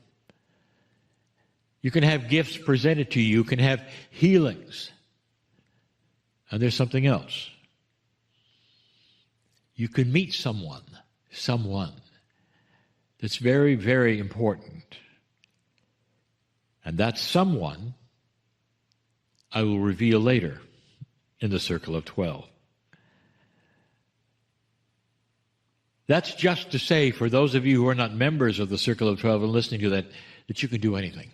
You can have gifts presented to you. You can have healings. And there's something else. You can meet someone that's very, very important. And that someone I will reveal later in the Circle of 12. That's just to say, for those of you who are not members of the Circle of 12 and listening to that you can do anything.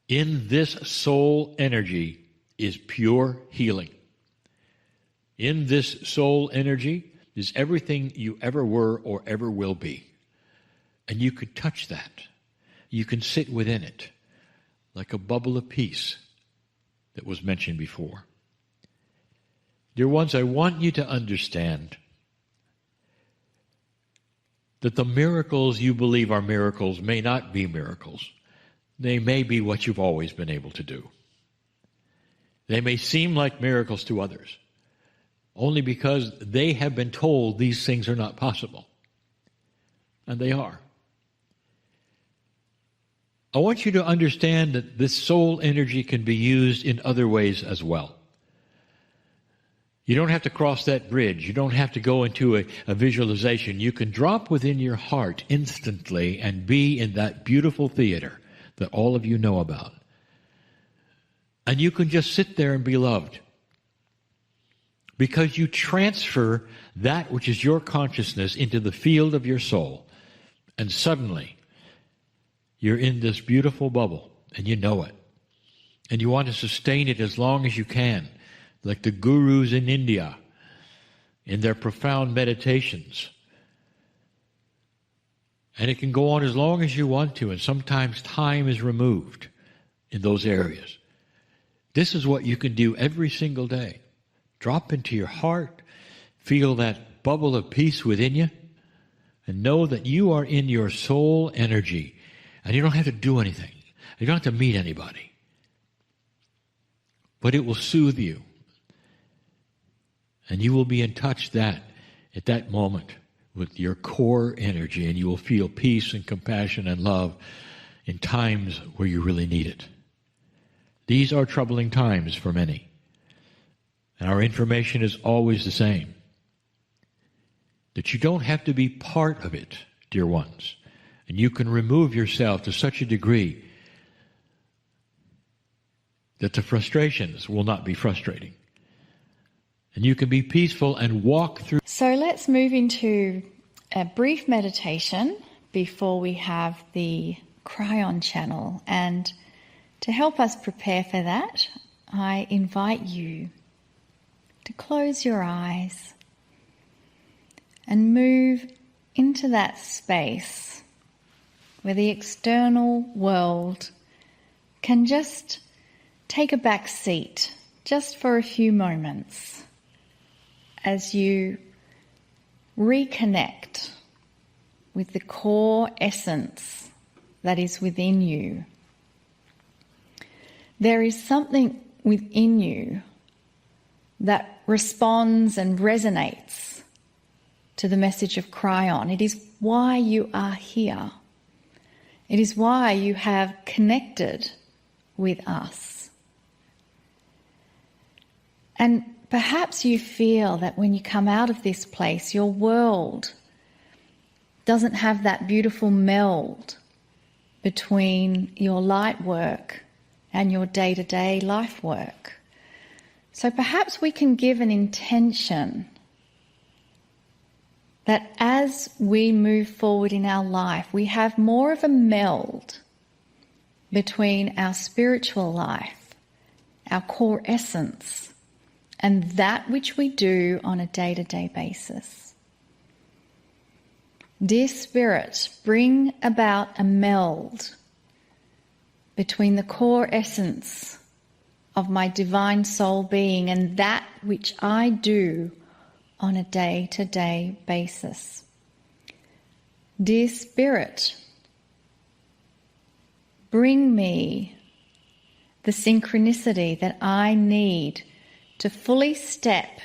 In this soul energy is pure healing. In this soul energy is everything you ever were or ever will be. And you could touch that. You can sit within it like a bubble of peace that was mentioned before. Dear ones, I want you to understand that the miracles you believe are miracles may not be miracles. They may be what you've always been able to do. They may seem like miracles to others, only because they have been told these things are not possible. And they are. I want you to understand that this soul energy can be used in other ways as well. You don't have to cross that bridge. You don't have to go into a visualization. You can drop within your heart instantly and be in that beautiful theater that all of you know about. And you can just sit there and be loved. Because you transfer that which is your consciousness into the field of your soul. And suddenly, you're in this beautiful bubble, and you know it. And you want to sustain it as long as you can, like the gurus in India, in their profound meditations. And it can go on as long as you want to, and sometimes time is removed in those areas. This is what you can do every single day. Drop into your heart, feel that bubble of peace within you, and know that you are in your soul energy. And you don't have to do anything. You don't have to meet anybody. But it will soothe you. And you will be in touch at that moment with your core energy, and you will feel peace and compassion and love in times where you really need it. These are troubling times for many. And our information is always the same. That you don't have to be part of it, dear ones. And you can remove yourself to such a degree that the frustrations will not be frustrating. And you can be peaceful and walk through. So let's move into a brief meditation before we have the Kryon channel. And to help us prepare for that, I invite you to close your eyes and move into that space where the external world can just take a back seat just for a few moments as you reconnect with the core essence that is within you. There is something within you that responds and resonates to the message of Kryon. It is why you are here. It is why you have connected with us. And perhaps you feel that when you come out of this place, your world doesn't have that beautiful meld between your light work and your day-to-day life work. So perhaps we can give an intention that as we move forward in our life, we have more of a meld between our spiritual life, our core essence, and that which we do on a day-to-day basis. Dear Spirit, bring about a meld between the core essence of my divine soul being and that which I do on a day-to-day basis. Dear Spirit, bring me the synchronicity that I need to fully step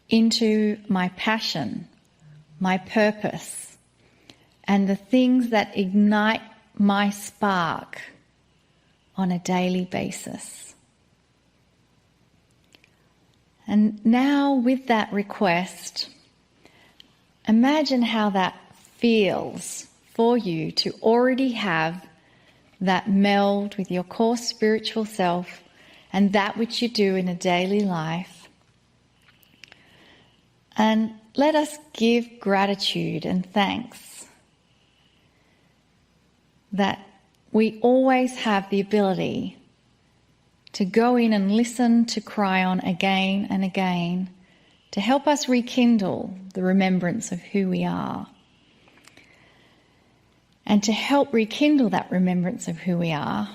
into my passion, my purpose, and the things that ignite my spark on a daily basis. And now with that request, imagine how that feels for you to already have that meld with your core spiritual self and that which you do in a daily life. And let us give gratitude and thanks that we always have the ability to go in and listen to Kryon again and again to help us rekindle the remembrance of who we are. And to help rekindle that remembrance of who we are,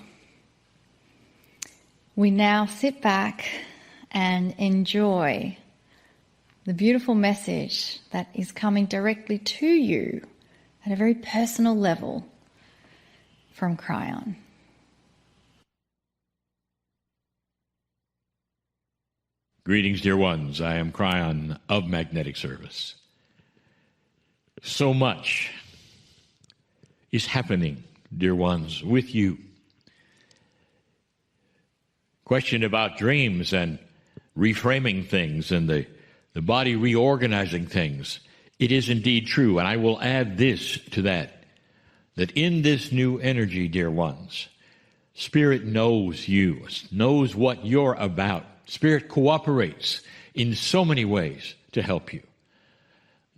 we now sit back and enjoy the beautiful message that is coming directly to you at a very personal level from Kryon. Greetings, dear ones. I am Kryon of Magnetic Service. So much is happening, dear ones, with you. Question about dreams and reframing things and the body reorganizing things. It is indeed true, and I will add this to that in this new energy, dear ones, Spirit knows you, knows what you're about. Spirit cooperates in so many ways to help you.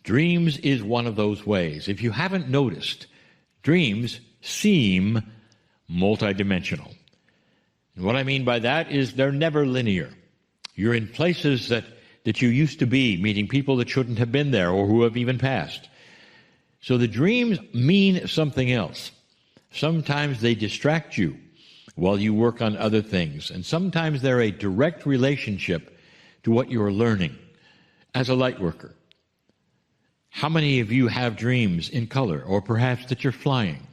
Dreams is one of those ways. If you haven't noticed, dreams seem multidimensional. And what I mean by that is they're never linear. You're in places that you used to be, meeting people that shouldn't have been there or who have even passed. So the dreams mean something else. Sometimes they distract you while you work on other things, and sometimes they're a direct relationship to what you're learning as a light worker. How many of you have dreams in color, or perhaps that you're flying?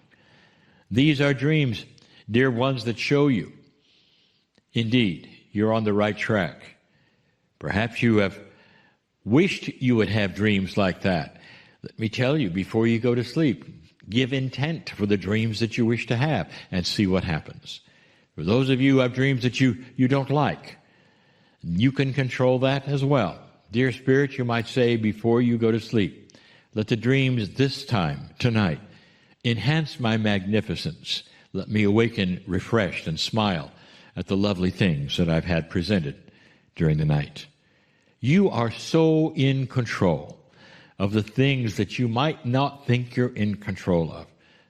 These are dreams, dear ones, that show you, indeed, you're on the right track. Perhaps you have wished you would have dreams like that. Let me tell you, before you go to sleep, give intent for the dreams that you wish to have and see what happens. For those of you who have dreams that you don't like, you can control that as well. Dear Spirit, you might say before you go to sleep, let the dreams this time, tonight, enhance my magnificence. Let me awaken refreshed and smile at the lovely things that I've had presented during the night. You are so in control of the things that you might not think you're in control of.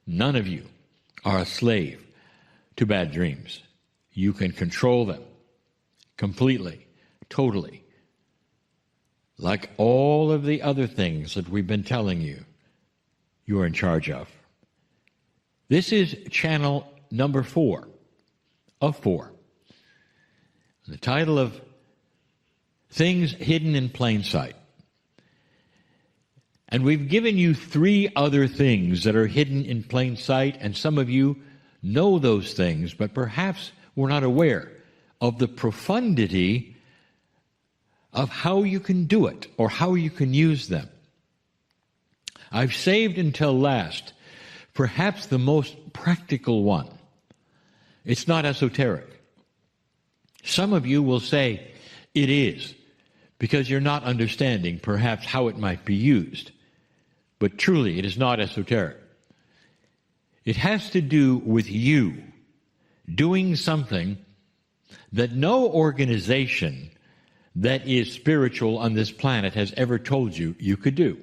None of you are a slave to bad dreams. You can control them completely, totally. Like all of the other things that we've been telling you, you're in charge of. This is channel number 4 of 4. The title of Things Hidden in Plain Sight. And we've given you 3 other things that are hidden in plain sight, and some of you know those things, but perhaps we're not aware of the profundity of how you can do it or how you can use them. I've saved until last perhaps the most practical one. It's not esoteric. Some of you will say it is, because you're not understanding perhaps how it might be used. But truly, it is not esoteric. It has to do with you doing something that no organization that is spiritual on this planet has ever told you you could do.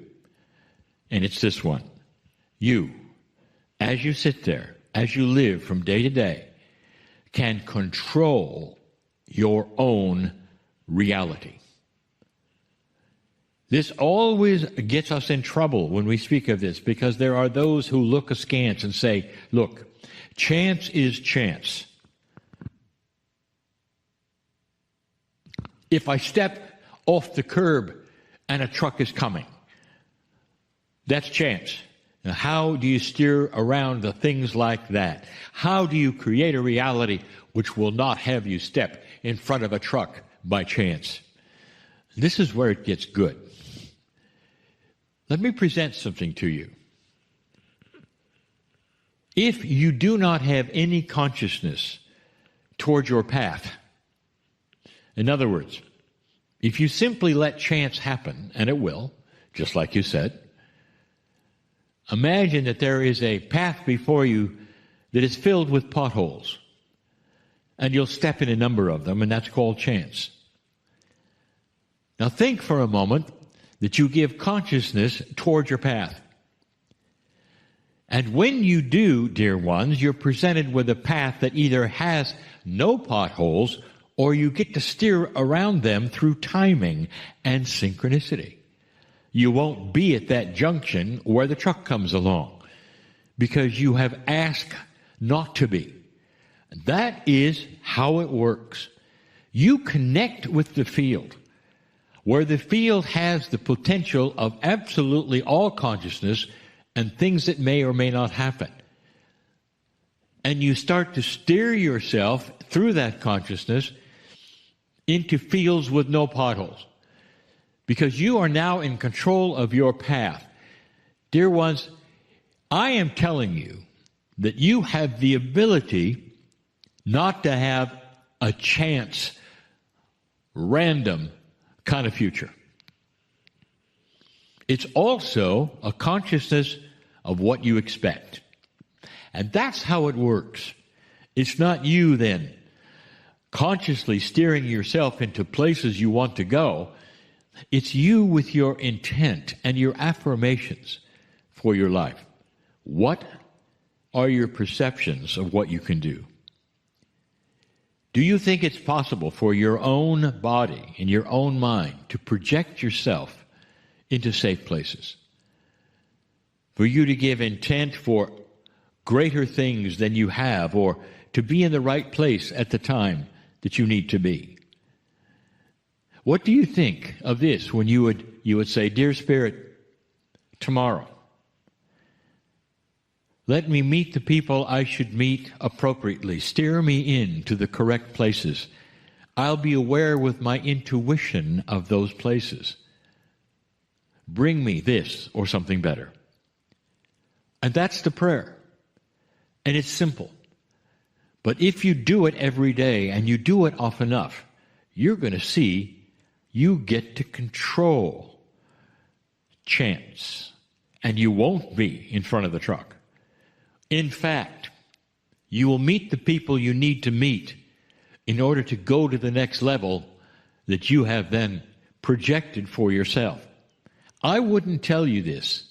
And it's this one. You, as you sit there, as you live from day to day, can control your own reality. This always gets us in trouble when we speak of this, because there are those who look askance and say, look, chance is chance. If I step off the curb and a truck is coming, that's chance. Now, how do you steer around the things like that? How do you create a reality which will not have you step in front of a truck by chance? This is where it gets good. Let me present something to you. If you do not have any consciousness toward your path, in other words, if you simply let chance happen, and it will, just like you said, imagine that there is a path before you that is filled with potholes, and you'll step in a number of them, and that's called chance. Now think for a moment that you give consciousness toward your path. And when you do, dear ones, you're presented with a path that either has no potholes or you get to steer around them through timing and synchronicity. You won't be at that junction where the truck comes along because you have asked not to be. That is how it works. You connect with the field, where the field has the potential of absolutely all consciousness and things that may or may not happen. And you start to steer yourself through that consciousness into fields with no potholes, because you are now in control of your path. Dear ones, I am telling you that you have the ability not to have a chance, random kind of future. It's also a consciousness of what you expect. And that's how it works. It's not you then consciously steering yourself into places you want to go. It's you with your intent and your affirmations for your life. What are your perceptions of what you can do? Do you think it's possible for your own body and your own mind to project yourself into safe places? For you to give intent for greater things than you have, or to be in the right place at the time that you need to be? What do you think of this when you would say, Dear Spirit, tomorrow, let me meet the people I should meet appropriately. Steer me in to the correct places. I'll be aware with my intuition of those places. Bring me this or something better. And that's the prayer. And it's simple. But if you do it every day and you do it often enough, you're going to see you get to control chance. And you won't be in front of the truck. In fact, you will meet the people you need to meet in order to go to the next level that you have then projected for yourself. I wouldn't tell you this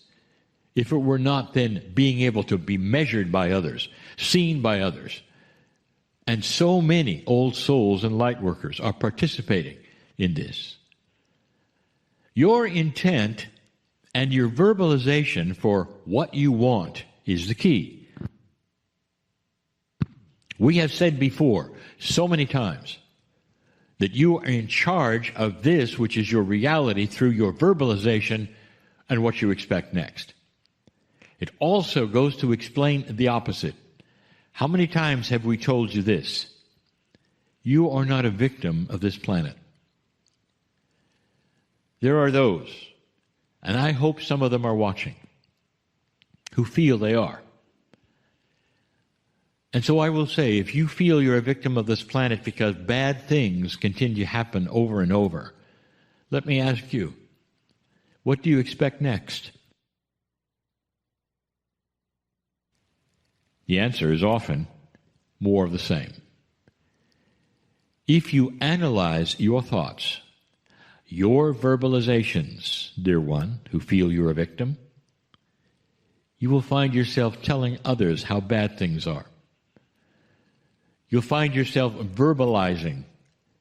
if it were not then being able to be measured by others, seen by others. And so many old souls and light workers are participating in this. Your intent and your verbalization for what you want is the key. We have said before so many times that you are in charge of this, which is your reality, through your verbalization and what you expect next. It also goes to explain the opposite. How many times have we told you this? You are not a victim of this planet. There are those, and I hope some of them are watching, who feel they are. And so I will say, if you feel you're a victim of this planet because bad things continue to happen over and over, let me ask you, what do you expect next? The answer is often more of the same. If you analyze your thoughts, your verbalizations, dear one, who feel you're a victim, you will find yourself telling others how bad things are. You'll find yourself verbalizing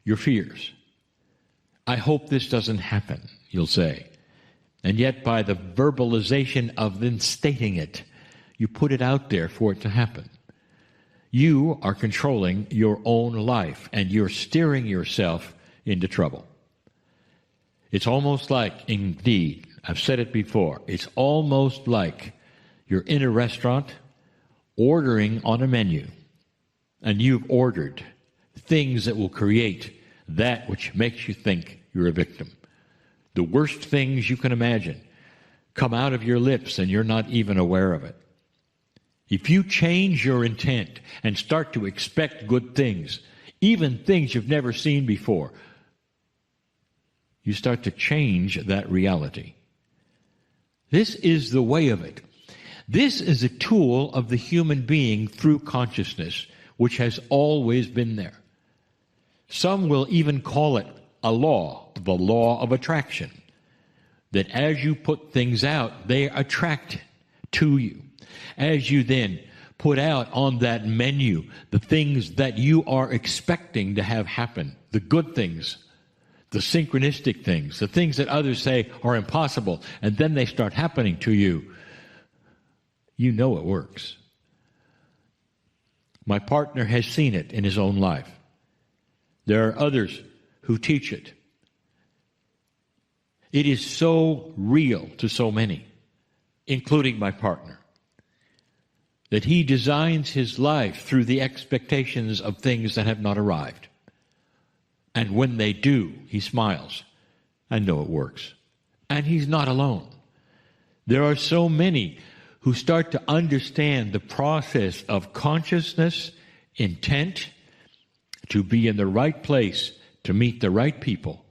your fears. I hope this doesn't happen, you'll say. And yet by the verbalization of then stating it, you put it out there for it to happen. You are controlling your own life, and you're steering yourself into trouble. It's almost like, indeed, I've said it before, it's almost like you're in a restaurant ordering on a menu, and you've ordered things that will create that which makes you think you're a victim. The worst things you can imagine come out of your lips, and you're not even aware of it. If you change your intent and start to expect good things, even things you've never seen before, you start to change that reality. This is the way of it. This is a tool of the human being through consciousness, which has always been there. Some will even call it a law, the law of attraction, that as you put things out, they attract to you. As you then put out on that menu the things that you are expecting to have happen, the good things, the synchronistic things, the things that others say are impossible, and then they start happening to you, you know it works. My partner has seen it in his own life. There are others who teach it. It is so real to so many, including my partner, that he designs his life through the expectations of things that have not arrived. And when they do, he smiles. I know it works. And he's not alone. There are so many who start to understand the process of consciousness, intent, to be in the right place, to meet the right people.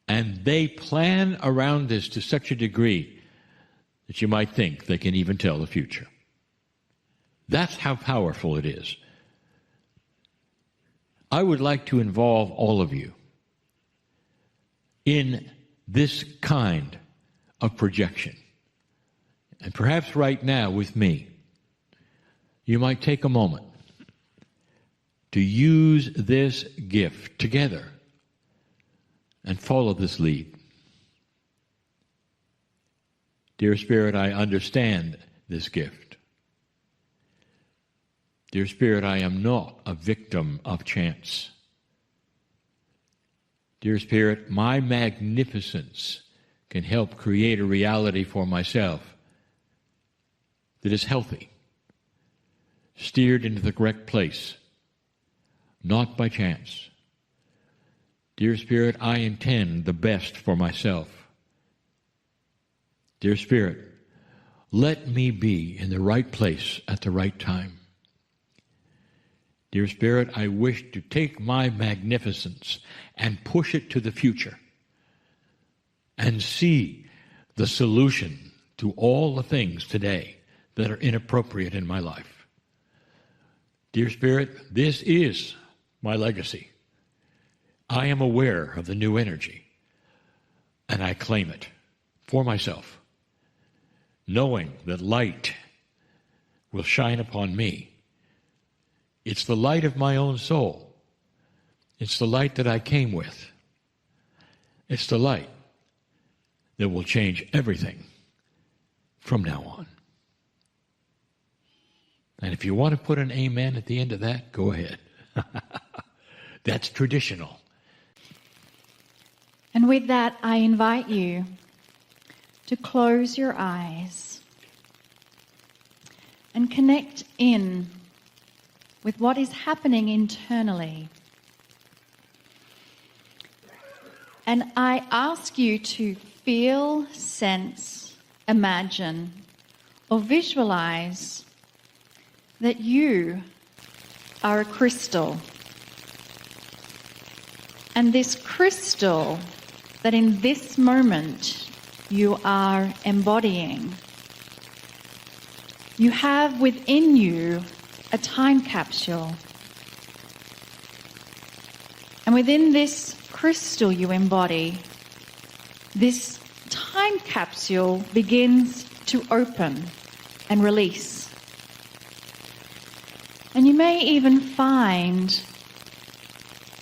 And they plan around this to such a degree that you might think they can even tell the future. That's how powerful it is. I would like to involve all of you in this kind of projection. And perhaps right now with me, you might take a moment to use this gift together and follow this lead. Dear Spirit, I understand this gift. Dear Spirit, I am not a victim of chance. Dear Spirit, my magnificence can help create a reality for myself that is healthy, steered into the correct place, not by chance. Dear Spirit, I intend the best for myself. Dear Spirit, let me be in the right place at the right time. Dear Spirit, I wish to take my magnificence and push it to the future and see the solution to all the things today that are inappropriate in my life. Dear Spirit, this is my legacy. I am aware of the new energy, and I claim it for myself, knowing that light will shine upon me. It's the light of my own soul. It's the light that I came with. It's the light that will change everything from now on. And if you want to put an amen at the end of that, go ahead. That's traditional. And with that, I invite you to close your eyes and connect in with what is happening internally. And I ask you to feel, sense, imagine, or visualize that you are a crystal. And this crystal that in this moment you are embodying, you have within you a time capsule. And within this crystal you embody, this time capsule begins to open and release. And you may even find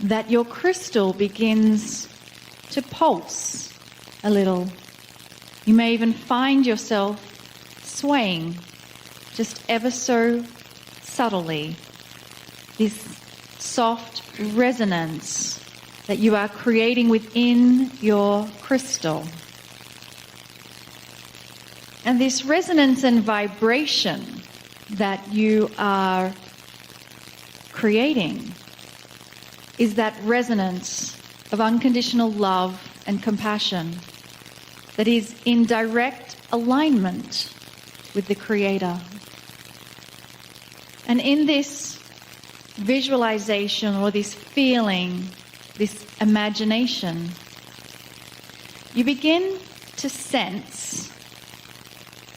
that your crystal begins to pulse a little. You may even find yourself swaying just ever so subtly. This soft resonance that you are creating within your crystal. And this resonance and vibration that you are creating is that resonance of unconditional love and compassion that is in direct alignment with the Creator. And in this visualization or this feeling, this imagination, you begin to sense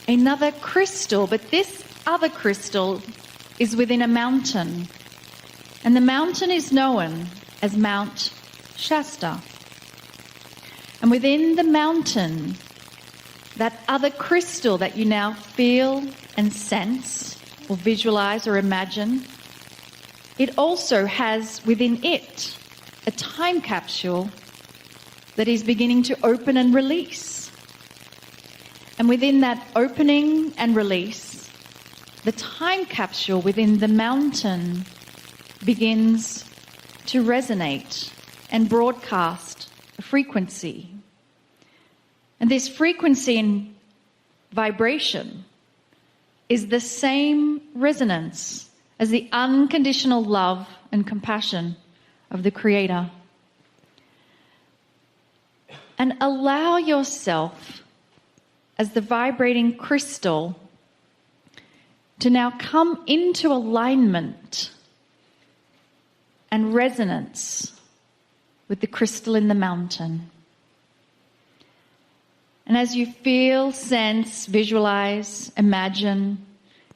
another crystal, but this other crystal is within a mountain. And the mountain is known as Mount Shasta. And within the mountain, that other crystal that you now feel and sense or visualize or imagine, it also has within it a time capsule that is beginning to open and release. And within that opening and release, the time capsule within the mountain begins to resonate and broadcast a frequency. And this frequency and vibration is the same resonance as the unconditional love and compassion of the Creator. And allow yourself, as the vibrating crystal, to now come into alignment and resonance with the crystal in the mountain. And as you feel, sense, visualize, imagine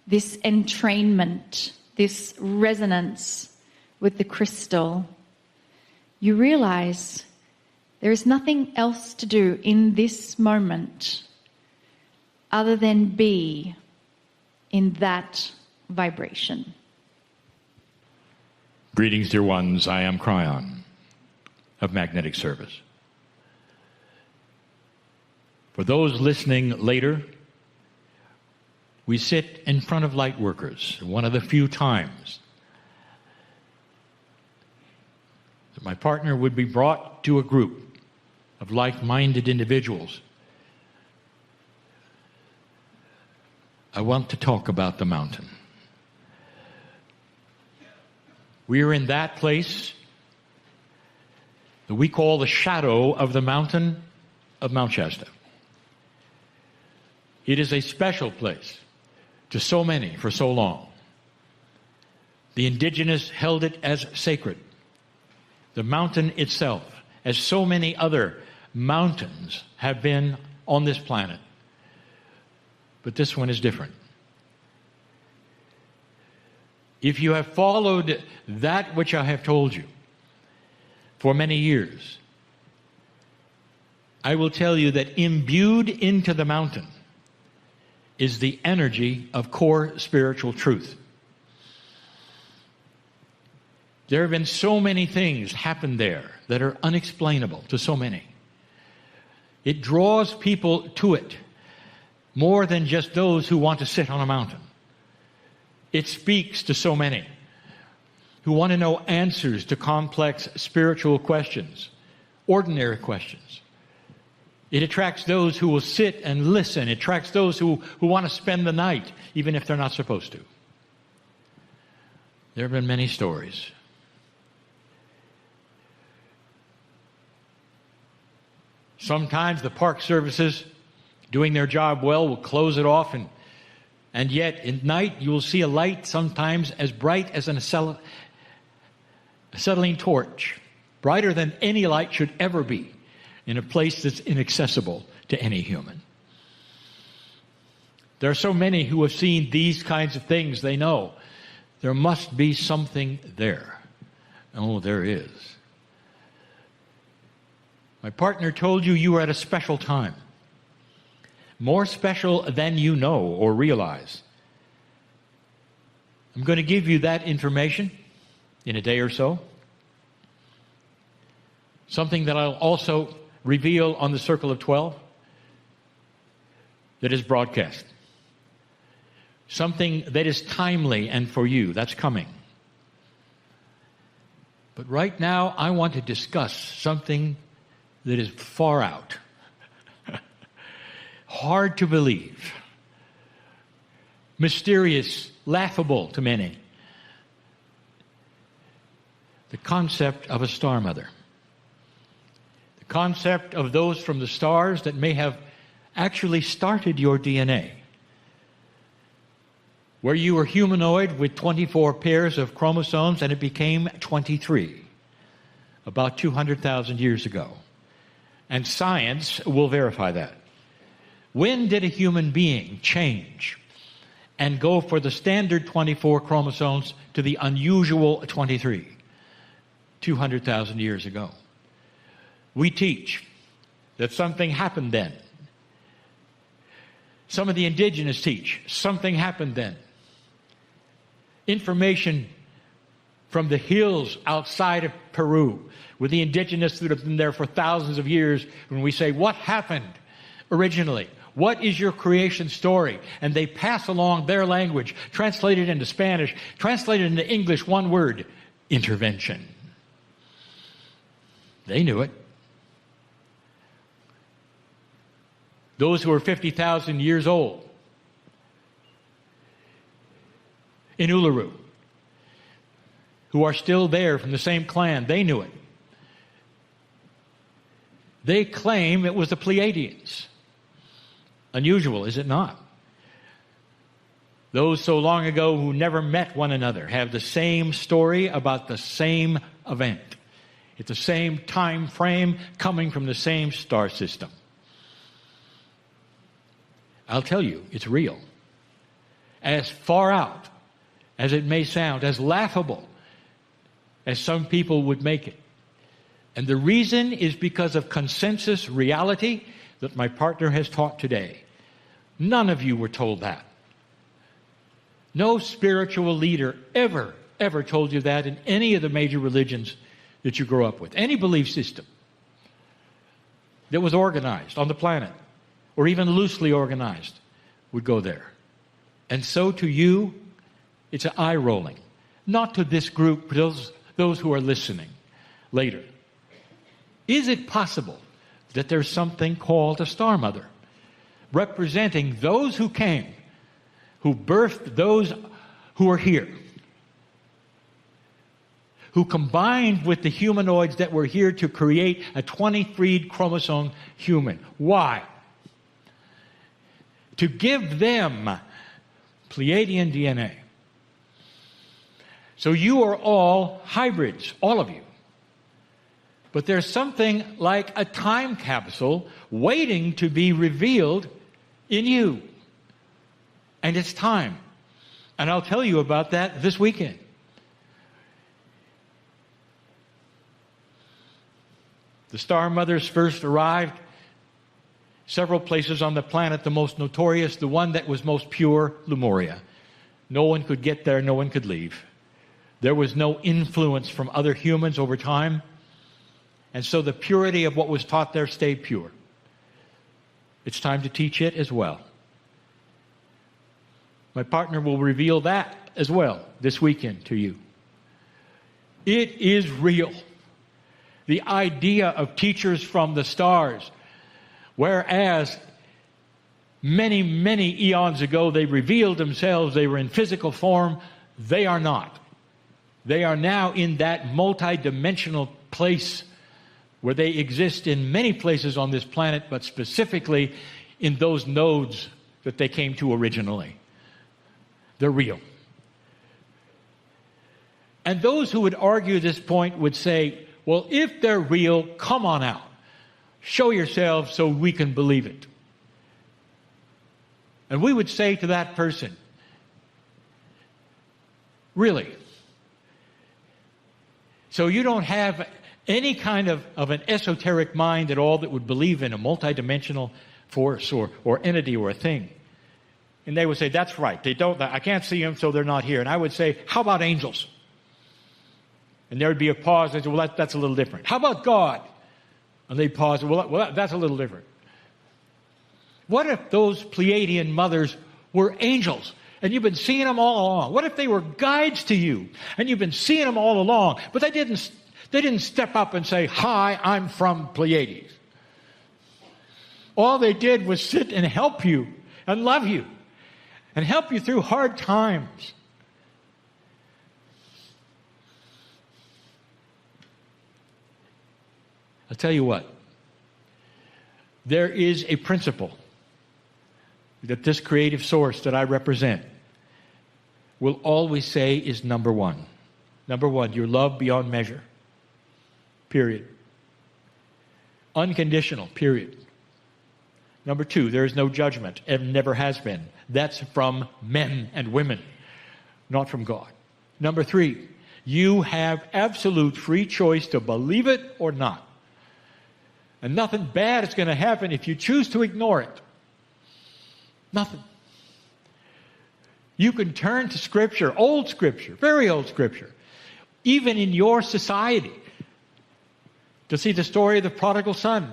this entrainment, this resonance with the crystal, you realize there is nothing else to do in this moment other than be in that vibration. Greetings, dear ones. I am Kryon of Magnetic Service. For those listening later, we sit in front of light workers, one of the few times that my partner would be brought to a group of like-minded individuals. I want to talk about the mountain. We are in that place that we call the shadow of the mountain of Mount Shasta. It is a special place to so many for so long. The indigenous held it as sacred. The mountain itself, as so many other mountains have been on this planet. But this one is different. If you have followed that which I have told you for many years, I will tell you that imbued into the mountain is the energy of core spiritual truth. There have been so many things happen there that are unexplainable to so many. It draws people to it more than just those who want to sit on a mountain. It speaks to so many who want to know answers to complex spiritual questions, ordinary questions. It attracts those who will sit and listen. It attracts those who want to spend the night, even if they're not supposed to. There have been many stories. Sometimes the park services, doing their job well, will close it off, and yet at night you will see a light sometimes as bright as an acetylene torch, brighter than any light should ever be, in a place that's inaccessible to any human. There are so many who have seen these kinds of things. They know there must be something there. Oh, there is. My partner told you you were at a special time. More special than you know or realize. I'm going to give you that information in a day or so. Something that I'll also reveal on the Circle of 12 that is broadcast. Something that is timely and for you. That's coming. But right now, I want to discuss something that is far out. Hard to believe. Mysterious, laughable to many. The concept of a star mother. The concept of those from the stars that may have actually started your DNA. Where you were humanoid with 24 pairs of chromosomes and it became 23 about 200,000 years ago. And science will verify that. When did a human being change and go for the standard 24 chromosomes to the unusual 23? 200,000 years ago. We teach that something happened then. Some of the indigenous teach something happened then. Information from the hills outside of Peru, with the indigenous that have been there for thousands of years, when we say, what happened originally? What is your creation story? And they pass along their language, translated into Spanish, translated into English, one word, intervention. They knew it. Those who are 50,000 years old in Uluru, who are still there from the same clan, they knew it. They claim it was the Pleiadians. Unusual, is it not? Those so long ago who never met one another have the same story about the same event. It's the same time frame coming from the same star system. I'll tell you, it's real. As far out as it may sound, as laughable as some people would make it. And the reason is because of consensus reality that my partner has taught today. None of you were told that. No spiritual leader ever told you that in any of the major religions that you grew up with. Any belief system that was organized on the planet, or even loosely organized, would go there. And so to you, it's an eye rolling. Not to this group, those who are listening later. Is it possible that there's something called a star mother, representing those who came, who birthed those who are here, who combined with the humanoids that were here to create a 23 chromosome human? Why? To give them Pleiadian DNA. So you are all hybrids, all of you. But there's something like a time capsule waiting to be revealed in you. And it's time. And I'll tell you about that this weekend. The star mothers first arrived several places on the planet. The most notorious, the one that was most pure, Lemuria. No one could get there, no one could leave. There was no influence from other humans over time. And so the purity of what was taught there stayed pure. It's time to teach it as well. My partner will reveal that as well this weekend to you. It is real. The idea of teachers from the stars Whereas many, many eons ago they revealed themselves, they were in physical form, they are not. They are now in that multi-dimensional place where they exist in many places on this planet, but specifically in those nodes that they came to originally. They're real. And those who would argue this point would say, well, if they're real, come on out. Show yourselves so we can believe it. And we would say to that person, really? So you don't have any kind of an esoteric mind at all that would believe in a multidimensional force or entity or a thing? And they would say, that's right. They don't. I can't see them, so they're not here. And I would say, how about angels? And there would be a pause. They'd say, well, that's a little different. How about God? And they'd pause. Well, that's a little different. What if those Pleiadian mothers were angels and you've been seeing them all along? What if they were guides to you and you've been seeing them all along, but they didn't step up and say, hi, I'm from Pleiades. All they did was sit and help you and love you and help you through hard times. I'll tell you what. There is a principle that this creative source that I represent will always say is number one. Number one, your love beyond measure. Period. Unconditional. Period. Number two, there is no judgment and never has been. That's from men and women, not from God. Number three, you have absolute free choice to believe it or not. And nothing bad is going to happen if you choose to ignore it. Nothing. You can turn to Scripture, old Scripture, very old Scripture, even in your society, to see the story of the prodigal son.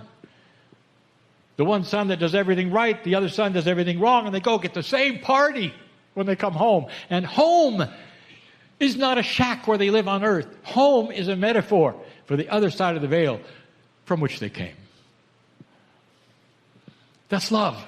The one son that does everything right, the other son does everything wrong, and they go get the same party when they come home. And home is not a shack where they live on earth. Home is a metaphor for the other side of the veil from which they came. That's love.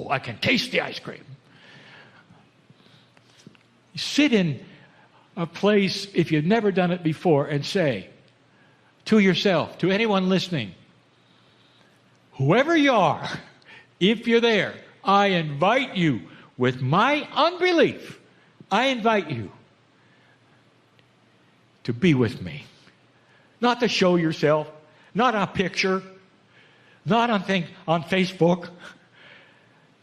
I can taste the ice cream. Sit in a place, if you've never done it before, and say to yourself, to anyone listening, whoever you are, if you're there, I invite you with my unbelief, I invite you to be with me. Not to show yourself, not a picture, not on Facebook,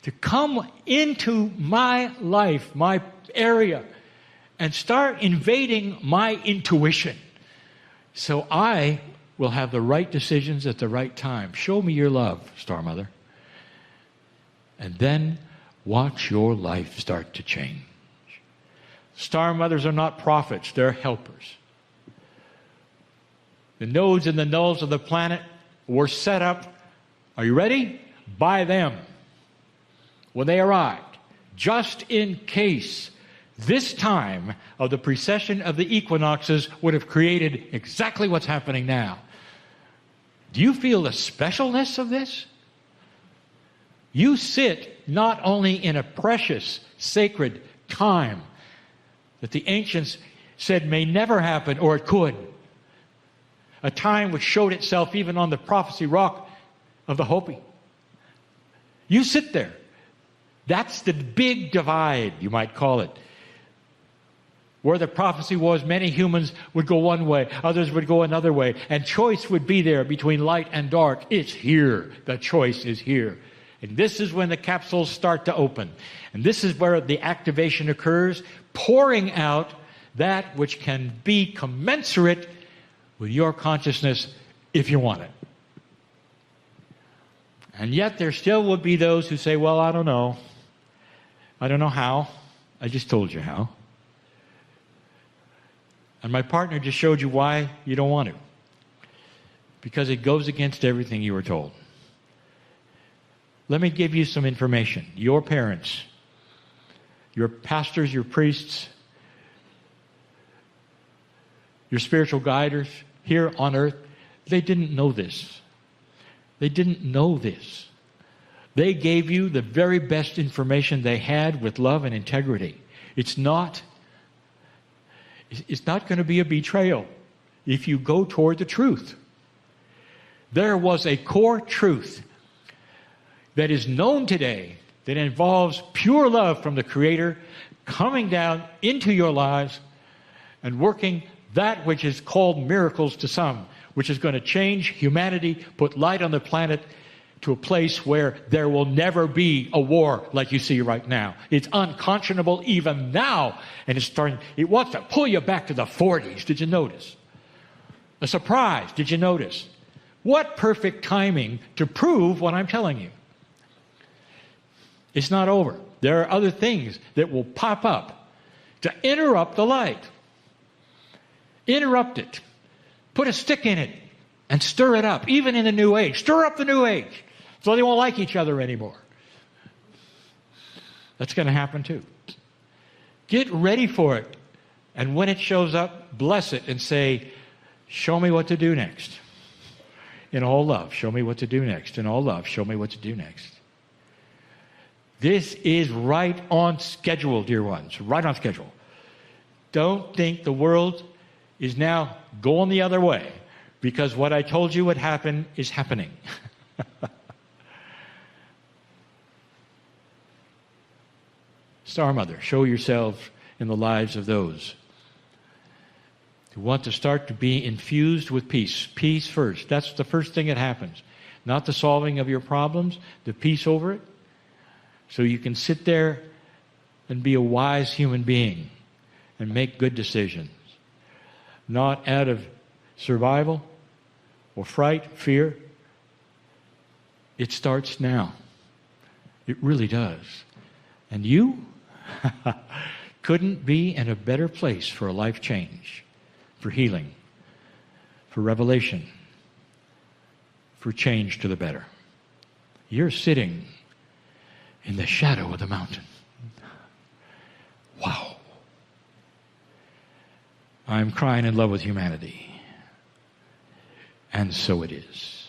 to come into my life, my area, and start invading my intuition so I will have the right decisions at the right time. Show me your love, Star Mother. And then watch your life start to change. Star Mothers are not prophets, they're helpers. The nodes and the nulls of the planet were set up, are you ready? By them. When they arrived, just in case this time of the precession of the equinoxes would have created exactly what's happening now. Do you feel the specialness of this? You sit not only in a precious, sacred time that the ancients said may never happen, or it could, a time which showed itself even on the prophecy rock of the Hopi. You sit there. That's the big divide, you might call it. Where the prophecy was, many humans would go one way, others would go another way, and choice would be there between light and dark. It's here. The choice is here. And this is when the capsules start to open. And this is where the activation occurs, pouring out that which can be commensurate with your consciousness if you want it. And yet there still would be those who say, well, I don't know. I don't know how. I just told you how. And my partner just showed you why you don't want to. Because it goes against everything you were told. Let me give you some information. Your parents, your pastors, your priests, your spiritual guiders here on earth, they didn't know this. They didn't know this. They gave you the very best information they had with love and integrity. It's not going to be a betrayal if you go toward the truth. There was a core truth that is known today that involves pure love from the Creator coming down into your lives and working that which is called miracles to some, which is going to change humanity, put light on the planet to a place where there will never be a war like you see right now. It's unconscionable even now, and it wants to pull you back to the 40s. Did you notice? A surprise. Did you notice? What perfect timing to prove what I'm telling you. It's not over. There are other things that will pop up to interrupt the light. Interrupt it. Put a stick in it and stir it up, even in the New Age. Stir up the New Age so they won't like each other anymore. That's going to happen too. Get ready for it. And when it shows up, bless it and say, show me what to do next. In all love, show me what to do next. In all love, show me what to do next. This is right on schedule, dear ones. Right on schedule. Don't think the world is now going the other way because what I told you would happen is happening. Star Mother, show yourself in the lives of those who want to start to be infused with peace. Peace first. That's the first thing that happens. Not the solving of your problems, the peace over it. So you can sit there and be a wise human being and make good decisions. Not out of survival or fright, fear. It starts now. It really does. And you couldn't be in a better place for a life change, for healing, for revelation, for change to the better. You're sitting in the shadow of the mountain. Wow. I'm crying in love with humanity. And so it is.